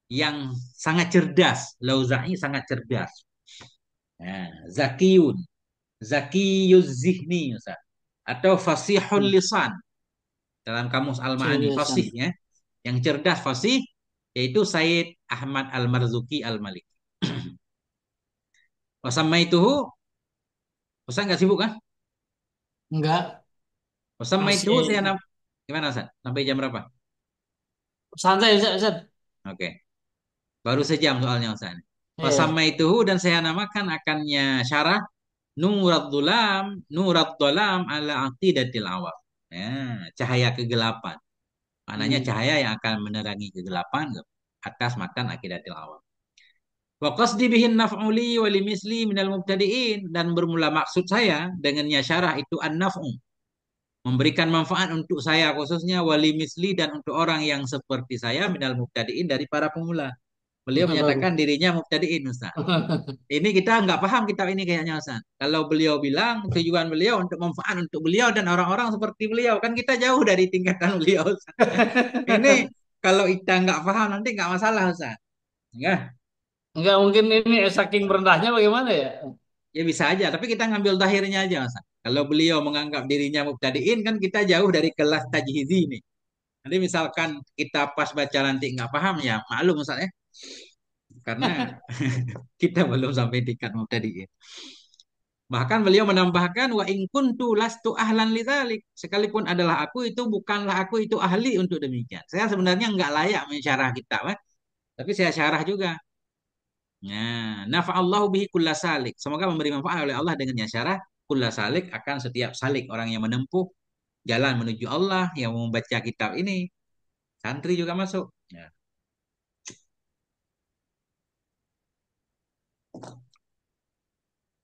yang sangat cerdas. Lauza'i sangat cerdas. Nah, zakiyun, zakiyuz zihni Ustaz. Atau fasihul Hmm. lisan dalam kamus Al-Ma'ani Seriusan. fasih ya. Yang cerdas fasih yaitu Said Ahmad Al-Marzuki Al-Maliki. Wasammaituhu, Ustaz nggak sibuk kan? Enggak. Wasammaituhu saya Masih gimana Ustaz? Sampai jam berapa? santai Ustaz. Ustaz. Oke. Baru sejam soalnya Ustaz. Iya. Wasamaituhu dan saya namakan akannya syarah Nurat Dolam ala Aqidatil Awam. Ya, cahaya kegelapan. Maknanya Hmm. cahaya yang akan menerangi kegelapan atas matan Aqidatil Awam. Wa qasdi bihin naf'uli wa limisli minal mubtadi'in dan bermula maksud saya dengannya syarah itu an-naf'u, memberikan manfaat untuk saya khususnya wali misli dan untuk orang yang seperti saya minal mubtadi'in dari para pemula. Beliau Bagus. menyatakan dirinya mubtadi'in Ustaz. Ini kita nggak paham kitab ini kayaknya Ustaz. Kalau beliau bilang tujuan beliau untuk manfaat untuk beliau dan orang-orang seperti beliau, kan kita jauh dari tingkatan beliau Ustaz. Ini kalau kita nggak paham nanti nggak masalah Ustaz. Ya, Enggak mungkin ini saking rendahnya bagaimana ya? ya bisa aja. Tapi kita ngambil zahirnya aja Ustaz. Kalau beliau menganggap dirinya mubtadiin kan kita jauh dari kelas tajhizi ini. Nanti misalkan kita pas baca nanti nggak paham ya maklum Ustaz ya. Karena kita belum sampai tingkat mubtadiin. Bahkan beliau menambahkan wa in kuntu lastu ahlan lidzalik. Sekalipun adalah aku itu bukanlah aku itu ahli untuk demikian. Saya sebenarnya nggak layak mensyarah kitab, tapi saya syarah juga. Nah, nafa'allahu bihi kulla salik. Semoga memberi manfaat oleh Allah dengannya syarah kulla salik akan setiap salik orang yang menempuh jalan menuju Allah yang membaca kitab ini. Santri juga masuk. Ya.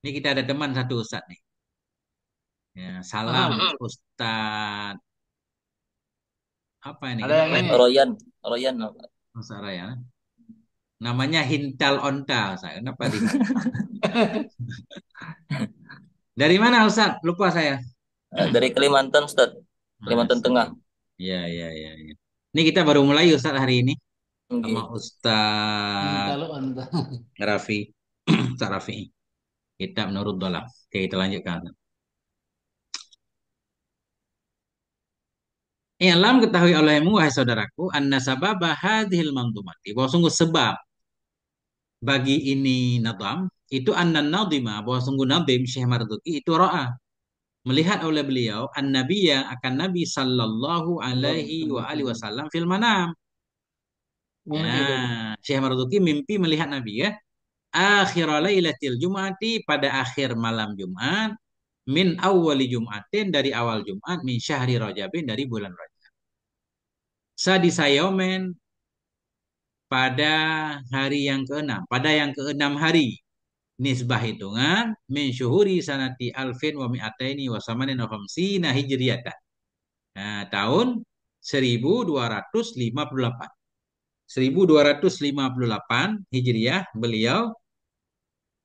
Ini kita ada teman satu Ustaz nih. Ya, salam Aha. Ustaz apa ini? Ada yang Kenapa ini. ini? Royan, Royan. Ustaz Raya. Namanya Hintal Onta, Ustaz. Kenapa di Hintal? Dari mana Ustaz? Lupa saya. Dari Kalimantan, Ustaz. Kalimantan Tengah. Masih. Ya, ya, ya, ya. Ini kita baru mulai Ustaz hari ini sama Nggih. Ustaz Kalau anda. Raffi. Ustaz Raffi. Kita menurut dolam. Oke, kita lanjutkan. Alam ketahui olehmu, wahai saudaraku, anna sababa hadhil mantumati. Bahwa sungguh sebab bagi ini nadam, itu anna nadima, bahwa sungguh nadim Syekh Marzuki itu ro'a. Melihat oleh beliau, an-nabiyya akan Nabi sallallahu alaihi wa alihi wasallam fil manam. Mimpi tadi. Ya, Syekh Marzuki mimpi melihat Nabi ya. Akhir lailatul Jum'ati pada akhir malam Jumat min awwali Jum'atin dari awal Jumat min syahri Rajabin dari bulan Rajab. Sadisa yaumin pada hari yang keenam, pada yang keenam hari nisbah hitungan min syuhuri sanati alfin wa mi'ataini wa samanin wa khamsina hijriyatan. Nah, tahun 1258. 1258 Hijriah beliau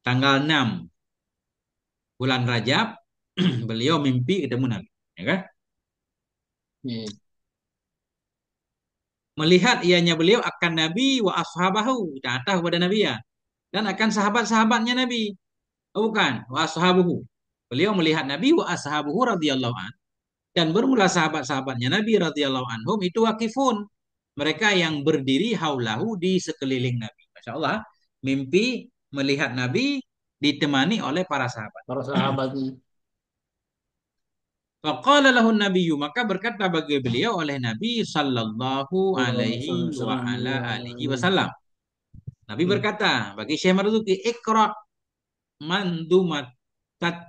tanggal 6 bulan Rajab beliau mimpi ketemu Nabi, ya kan? Iya. Melihat ianya beliau akan Nabi wa ashabahu, datang kepada Nabi ya, dan akan sahabat-sahabatnya Nabi. Oh, bukan, wa ashabuhu. Beliau melihat Nabi wa ashabuhu radhiyallahu an dan bermula sahabat-sahabatnya Nabi radhiyallahu anhum itu wakifun. Mereka yang berdiri haulahu di sekeliling Nabi. Masya Allah, mimpi melihat Nabi ditemani oleh para sahabat. Para sahabatnya. Faqala lahun nabiyyu maka berkata bagi beliau oleh Nabi sallallahu alaihi wa ala alihi wasallam. Nabi berkata bagi Syekh Marzuki, Iqra mandumat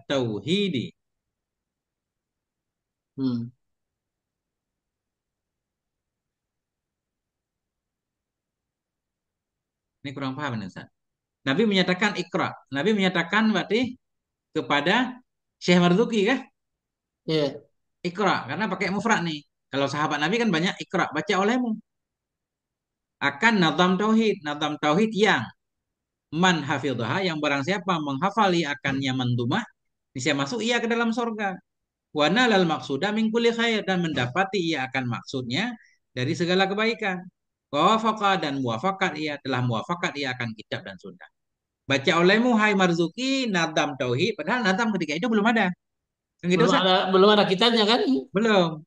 tauhidi. Hmm. Ini kurang paham nih Ustaz. Nabi menyatakan Iqra. Nabi menyatakan berarti kepada Syekh Marzuki kah? Iya. Iqra karena pakai mufrad nih. Kalau sahabat Nabi kan banyak Iqra baca olehmu. Akan nazam tauhid yang man hafidhaha yang barang siapa menghafali akannya mendumah bisa masuk ia ke dalam surga. Wa nalal maqsuda min kulli khair dan mendapati ia akan maksudnya dari segala kebaikan. Wa wafaqa dan muwafakat ia telah muwafakat ia akan kitab dan sunnah. Baca olehmu hai Marzuki nadam tauhid padahal nadam ketika itu belum ada. Kan gitu Ustaz? Belum ada kitabnya kan? Belum.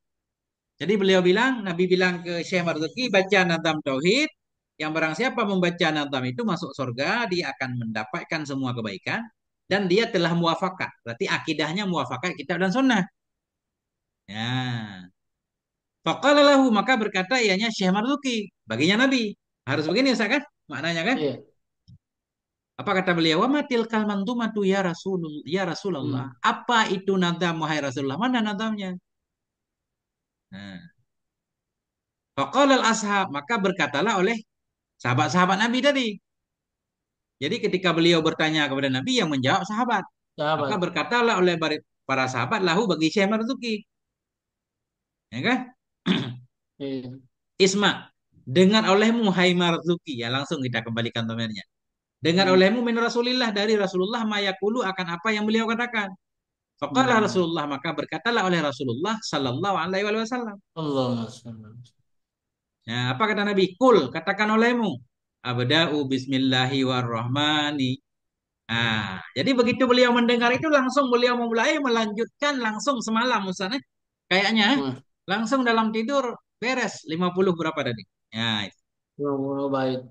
Jadi beliau bilang, Nabi bilang ke Syekh Marzuki, baca Nazam Tauhid, yang barang siapa membaca Nazam itu masuk surga, dia akan mendapatkan semua kebaikan, dan dia telah muafakat. Berarti akidahnya muafakat kitab dan sunnah. Ya. Faqala lahu, maka berkata ianya Syekh Marzuki, baginya Nabi. Harus begini Ustaz kan? Maknanya kan? Iya. Apa kata beliau? Wa matil kalmantumatu ya Rasulullah, ya Rasulullah. Hmm. Apa itu nadam wahai Rasulullah? Mana nadamnya? Nah, faqala al-ashab, maka berkatalah oleh sahabat-sahabat Nabi tadi. Jadi ketika beliau bertanya kepada Nabi, yang menjawab sahabat. Maka Sahabat. berkatalah oleh para sahabat lahu bagi Syekh Marzuki, ya kan? Iya. Isma, dengar olehmu hai Marzuki, ya langsung kita kembalikan domainnya. Dengar Hmm. olehmu min Rasulillah dari Rasulullah mayakulu akan apa yang beliau katakan. Faqala Hmm. Rasulullah, maka berkatalah oleh Rasulullah sallallahu alaihi wasallam. Allahumma salli. Ya, apa kata Nabi? Kul, katakan olehmu. Abda'u bismillahirrahmanirrahim. Jadi begitu beliau mendengar itu langsung beliau memulai melanjutkan langsung semalam Ustaz. Kayaknya Hmm. langsung dalam tidur beres 50 berapa tadi? Ya, itu. 20 bait.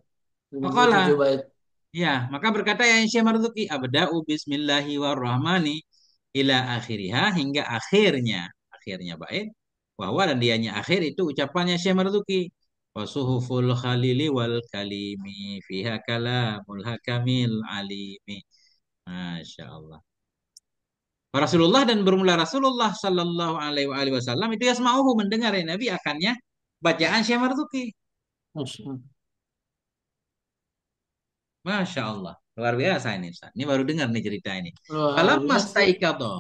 57 Faqala, bait. ya, maka berkata ya Syekh Marzuki, abda'u bismillahirrahmanirrahim ila akhiriha hingga akhirnya bait bahwa dan dianya akhir itu ucapannya Syekh Marzuki. Wasuhuful khalili wal kalimi fiha kalamul hakamil alimi. Masya Allah. Rasulullah dan bermula Rasulullah Sallallahu Alaihi Wasallam itu yasma'uhu mendengar ya Nabi akannya bacaan Syekh Marzuki. Masya Masya Allah. Luar biasa ini Ustaz. Ini baru dengar nih cerita ini. luar Falamma biasa. staikadha.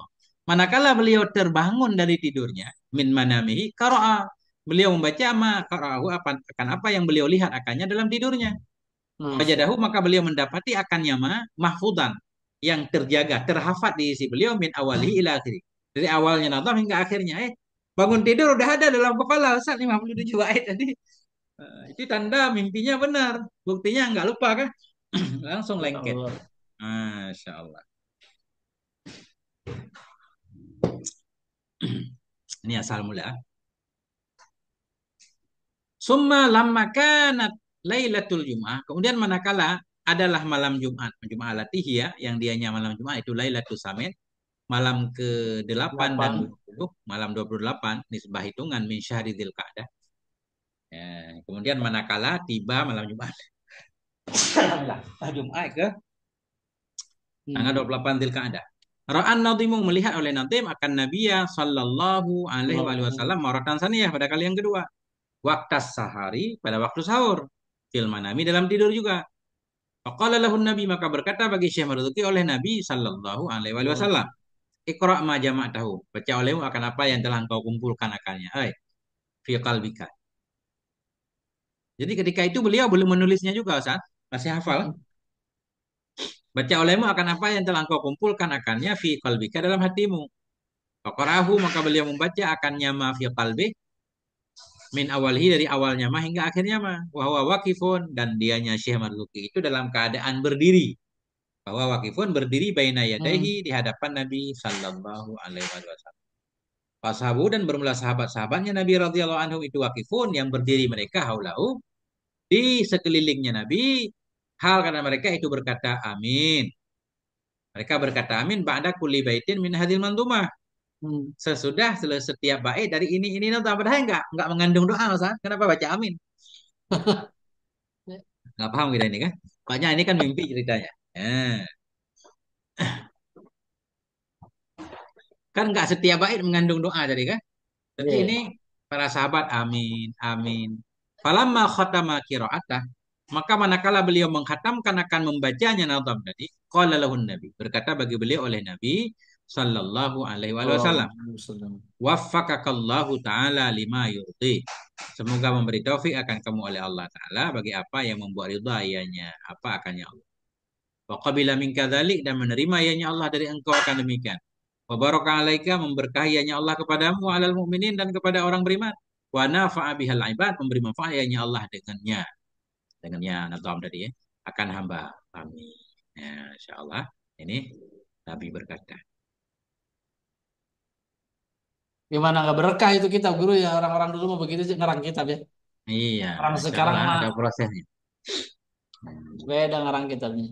Manakala beliau terbangun dari tidurnya. Min manamihi qara'a. Beliau membaca qara'ahu akan apa yang beliau lihat akannya dalam tidurnya. Masya Wajadahu Allah. maka beliau mendapati akannya mahfudan. Yang terjaga, terhafat di isi beliau min awalihi ila akhiri. Dari awalnya nazam hingga akhirnya. Bangun tidur udah ada dalam kepala Ustaz 57 ayat tadi. Itu tanda mimpinya benar. Buktinya nggak lupa kan? Langsung Ya lengket. Allah. Masya Allah. Ini asal mula. Summa lamma kanat Lailatul Jum'ah. Kemudian manakala adalah malam Jumat. Jumat latihiyah yang dianya malam Jumat itu Lailatul Samin. Malam ke-8 dan 8. 20. Malam 28. Nisbah hitungan min syahri Dzulqa'dah. Ya, kemudian manakala tiba malam Jumat. Alhamdulillah. Jumat ke tanggal Hmm. 28 Dzulqa'dah. Ra'an Nadimu melihat oleh Nadim akan Nabiya sallallahu alaihi Allah. wasallam maratan saniyah pada kali yang kedua. Waktu sahari pada waktu sahur. Fil manami dalam tidur juga. Faqala lahun Nabi maka berkata bagi Syekh Marzuki oleh Nabi sallallahu alaihi wasallam. Iqra' ma jama'tahu. Baca olehmu akan apa yang telah engkau kumpulkan akannya. Fi qalbika. Jadi ketika itu beliau belum menulisnya juga Ustaz. Masih hafal. Baca olehmu akan apa yang telah engkau kumpulkan akannya fi qalbika dalam hatimu. Faqarahu maka beliau membaca akannya ma fi qalbi min awalhi dari awalnya mah hingga akhirnya mah wahwa wakifun dan dianya Syekh Marzuki itu dalam keadaan berdiri bahwa wakifun berdiri baina yadaihi Hmm. di hadapan Nabi sallallahu alaihi wasallam. Pashabu dan bermula sahabat-sahabatnya Nabi radhiyallahu anhu itu wakifun yang berdiri mereka haulahu di sekelilingnya Nabi hal karena mereka itu berkata amin. Mereka berkata amin ba'da kulli baitin min hadhil mandumah. Hmm. Sesudah setiap bait dari ini nota padahal enggak mengandung doa Ustaz. Kenapa baca amin? Nggak paham kita ini kan? Pokoknya ini kan mimpi ceritanya. Kan nggak setiap bait mengandung doa tadi kan? Tapi ini Iya. para sahabat amin, amin. Falamma khatama qira'atah, maka manakala beliau menghatamkan akan membacanya nazam tadi, qala lahun Nabi, berkata bagi beliau oleh Nabi sallallahu alaihi wasallam, Allahumma salli. waffaqakallahu taala lima yurdi. Semoga memberi taufik akan kamu oleh Allah taala bagi apa yang membuat ridha ianya, apa akannya Allah. Wa qabila minka dzalik dan menerima ianya Allah dari engkau akan demikian. Wa baraka alaika memberkahi ianya Allah kepadamu alal mukminin dan kepada orang beriman. Wa nafa'a bihal ibad memberi manfaat ianya Allah dengannya nazam tadi ya akan hamba kami. Ya, insyaallah ini Nabi berkata. Gimana nggak berkah itu kitab guru ya, orang-orang dulu mau begitu sih ngarang kitab ya. Iya, Orang sekarang insyaallah mah ada prosesnya. beda ngarang kitabnya.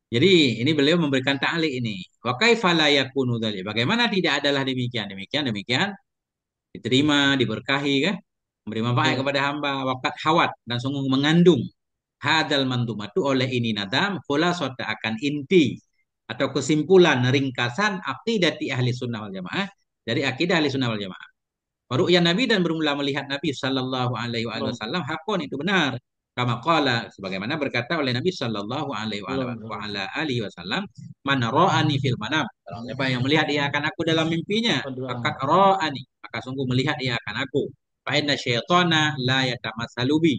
Jadi ini beliau memberikan ta'liq ini. Wa kaifa la yakunu dzalik? Bagaimana tidak adalah demikian? Demikian diterima, diberkahi kan? Memberi manfaat Iya. kepada hamba, wakat hawat dan sungguh mengandung. hadal mandumatu oleh ini nadam khulasata akan inti atau kesimpulan ringkasan aqidati ahli sunnah wal jamaah dari akidah ahli sunnah wal jamaah. Ru'ya Nabi dan bermula melihat Nabi Sallallahu Alaihi Belum, Wasallam hakon itu benar. Kama qala sebagaimana berkata oleh Nabi Sallallahu Alaihi belum. Wasallam, man ra'ani fil manam. Siapa yang melihat ia akan aku dalam mimpinya, Kedua. fakat ra'ani, maka sungguh melihat ia akan aku. Fa inna syaitana la yatamatsalu bi.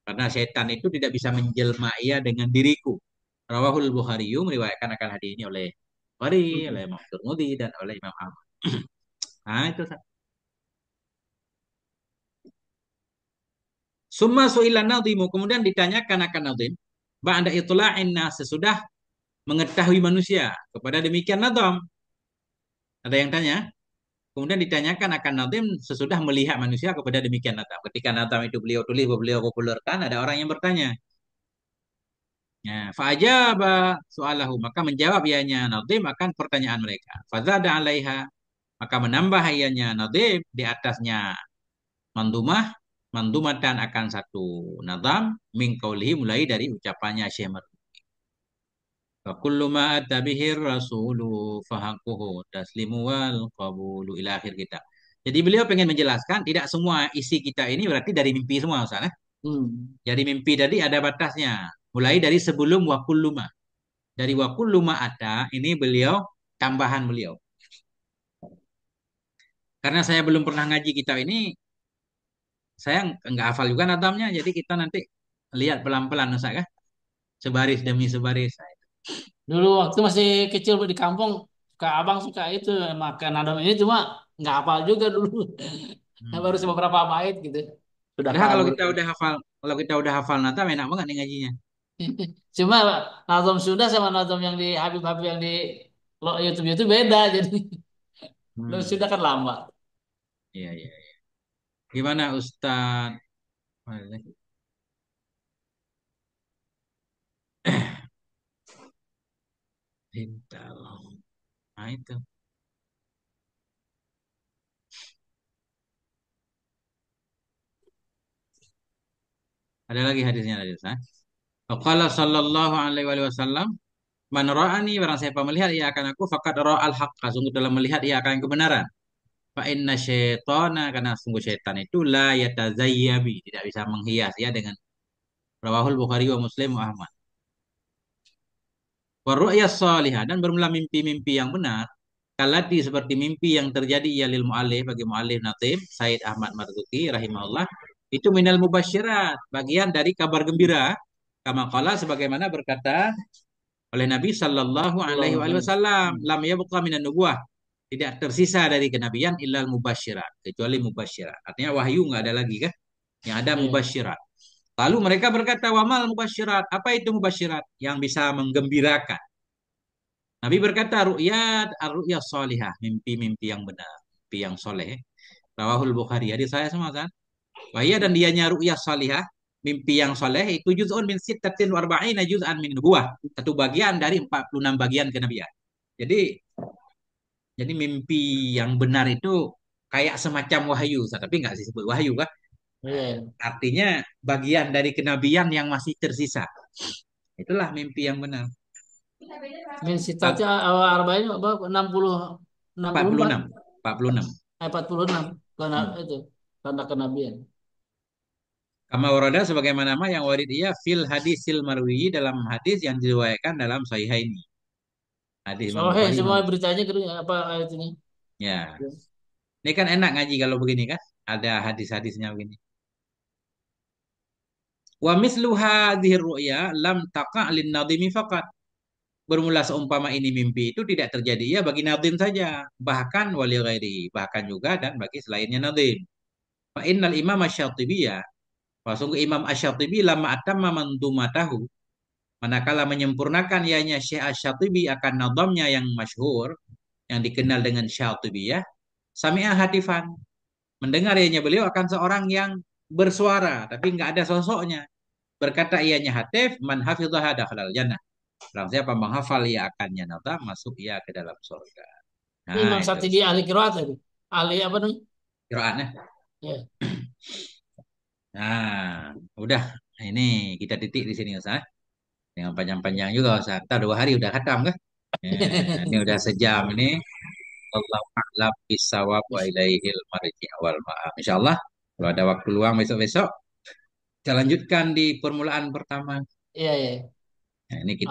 Karena setan itu tidak bisa menjelma ia dengan diriku. Rawahul Bukhari meriwayatkan akan hadis ini oleh Bukhari, oleh Imam Tirmidzi dan oleh Imam Ahmad. Nah, itu summa su'ilan nadhimu, kemudian ditanyakan akan nadhim ba'da itla'in nas, sesudah mengetahui manusia kepada demikian nadham. Ada yang tanya? Kemudian ditanyakan akan nadhim sesudah melihat manusia kepada demikian nadham. Ketika nadham itu beliau tulis, beliau populerkan, ada orang yang bertanya. Ya, fa'ajaba soalahu, maka menjawab ianya nadhim akan pertanyaan mereka. Fazada 'alaiha, maka menambah ianya nadhim di atasnya mandumah, mandumatan akan satu nadham min qaulihi, mulai dari ucapannya Syekh. Wa kullu ma ata bihi rasulu fahaquhu taslimu wal qabulu ila akhir kita. Jadi beliau pengen menjelaskan tidak semua isi kita ini berarti dari mimpi semua Ustaz, eh? Hmm. Jadi mimpi tadi ada batasnya. Mulai dari sebelum wa kullu ma. Dari wa kullu ma ata ini beliau tambahan beliau. Karena saya belum pernah ngaji kitab ini, saya nggak hafal juga nadamnya. Jadi kita nanti lihat pelan-pelan Ustaz, kan? Sebaris demi sebaris. Dulu waktu masih kecil di kampung, suka abang suka itu makan adam ini cuma nggak hafal juga dulu. Baru Hmm. beberapa bait gitu. Sudah Padahal tahu. kalau kita udah hafal nadam enak banget nih ngajinya. Cuma nazam sudah sama nazam yang di Habib-Habib yang di YouTube itu beda jadi Hmm. sudah kan lama. Iya, iya. Gimana Ustadz? Hintal. Nah itu. Ada lagi hadisnya tadi Ustaz. Faqala sallallahu alaihi wasallam, man ra'ani, barang siapa melihat ia akan aku, faqad ra'al haqqa, sungguh telah melihat ia akan kebenaran. Fa inna syaitana, karena sungguh syaitan itu la yatazayyabi, tidak bisa menghias ya dengan rawahul Bukhari wa Muslim wa Ahmad. Wa ru'ya salihah, dan bermula mimpi-mimpi yang benar. Kalati, seperti mimpi yang terjadi ya lil mu'alif, bagi mu'alif Natib Said Ahmad Marzuki rahimahullah, itu minal mubasyirat, bagian dari kabar gembira, kama qala, sebagaimana berkata oleh Nabi Sallallahu Alaihi Wasallam, lam yabqa minan nubuwah, tidak tersisa dari kenabian illal mubasyirat, kecuali mubasyirat, artinya wahyu nggak ada lagi kan, yang ada Iya. mubasyirat. Lalu mereka berkata, wamal mubasyirat, apa itu mubasyirat? Yang bisa menggembirakan. Nabi berkata, ru'yat ar-ru'ya salihah, mimpi-mimpi yang benar, mimpi yang soleh. Rawahul Bukhari, hadis saya semua kan. Wahia, dan dianya ru'ya salihah, mimpi yang soleh itu juz'un min sittatin wa arba'ina juz'an min nubuwah. Satu bagian dari 46 bagian kenabian. Jadi jadi mimpi yang benar itu kayak semacam wahyu, tapi nggak disebut wahyu kan? Iya. Artinya bagian dari kenabian yang masih tersisa. Itulah mimpi yang benar. Min sitatnya awal arba'in apa 60 64 46. 46. 46 karena Hmm. itu tanda kenabian. Kama warada, sebagaimana nama yang warid ia fil hadisil marwi, dalam hadis yang diriwayatkan dalam sahihaini. Hadis Imam Soalnya Bukhari, Imam semua Muslim. beritanya gitu apa ayatnya. Ya, ini kan enak ngaji kalau begini kan? Ada hadis-hadisnya begini. Wa mislu hadhihi ru'ya lam taqa' lin nadhimi faqat. Bermula seumpama ini mimpi itu tidak terjadi ya bagi nadhim saja, bahkan wali ghairi, bahkan juga dan bagi selainnya nadhim. Fa innal imam asy-Syatibiyya, sungguh Imam Asy-Syatibi lama atamma mandumatahu, manakala menyempurnakan ianya Syekh Asy-Syatibi akan nadhamnya yang masyhur, yang dikenal dengan Syatibiyah, sami'a hatifan, mendengar ianya beliau akan seorang yang bersuara tapi nggak ada sosoknya. Berkata ianya hatif, man hafidhaha dakhalal jannah. Barang siapa menghafal ia akannya nata, masuk ia ke dalam surga. Ini Nah, Imam itu Satibi ahli qiraat tadi. Ahli apa nih? Qiraannya. Ya. Nah, udah. Nah, ini kita titik di sini Ustaz. Yang panjang-panjang juga Ustaz. Ntar 2 hari udah khatam kan? Ini udah sejam ini. Allah a'lam bisawab wa ilaihil marji wal ma'ab. Insyaallah kalau ada waktu luang besok-besok kita lanjutkan di permulaan pertama. Iya, iya. Nah, ini kita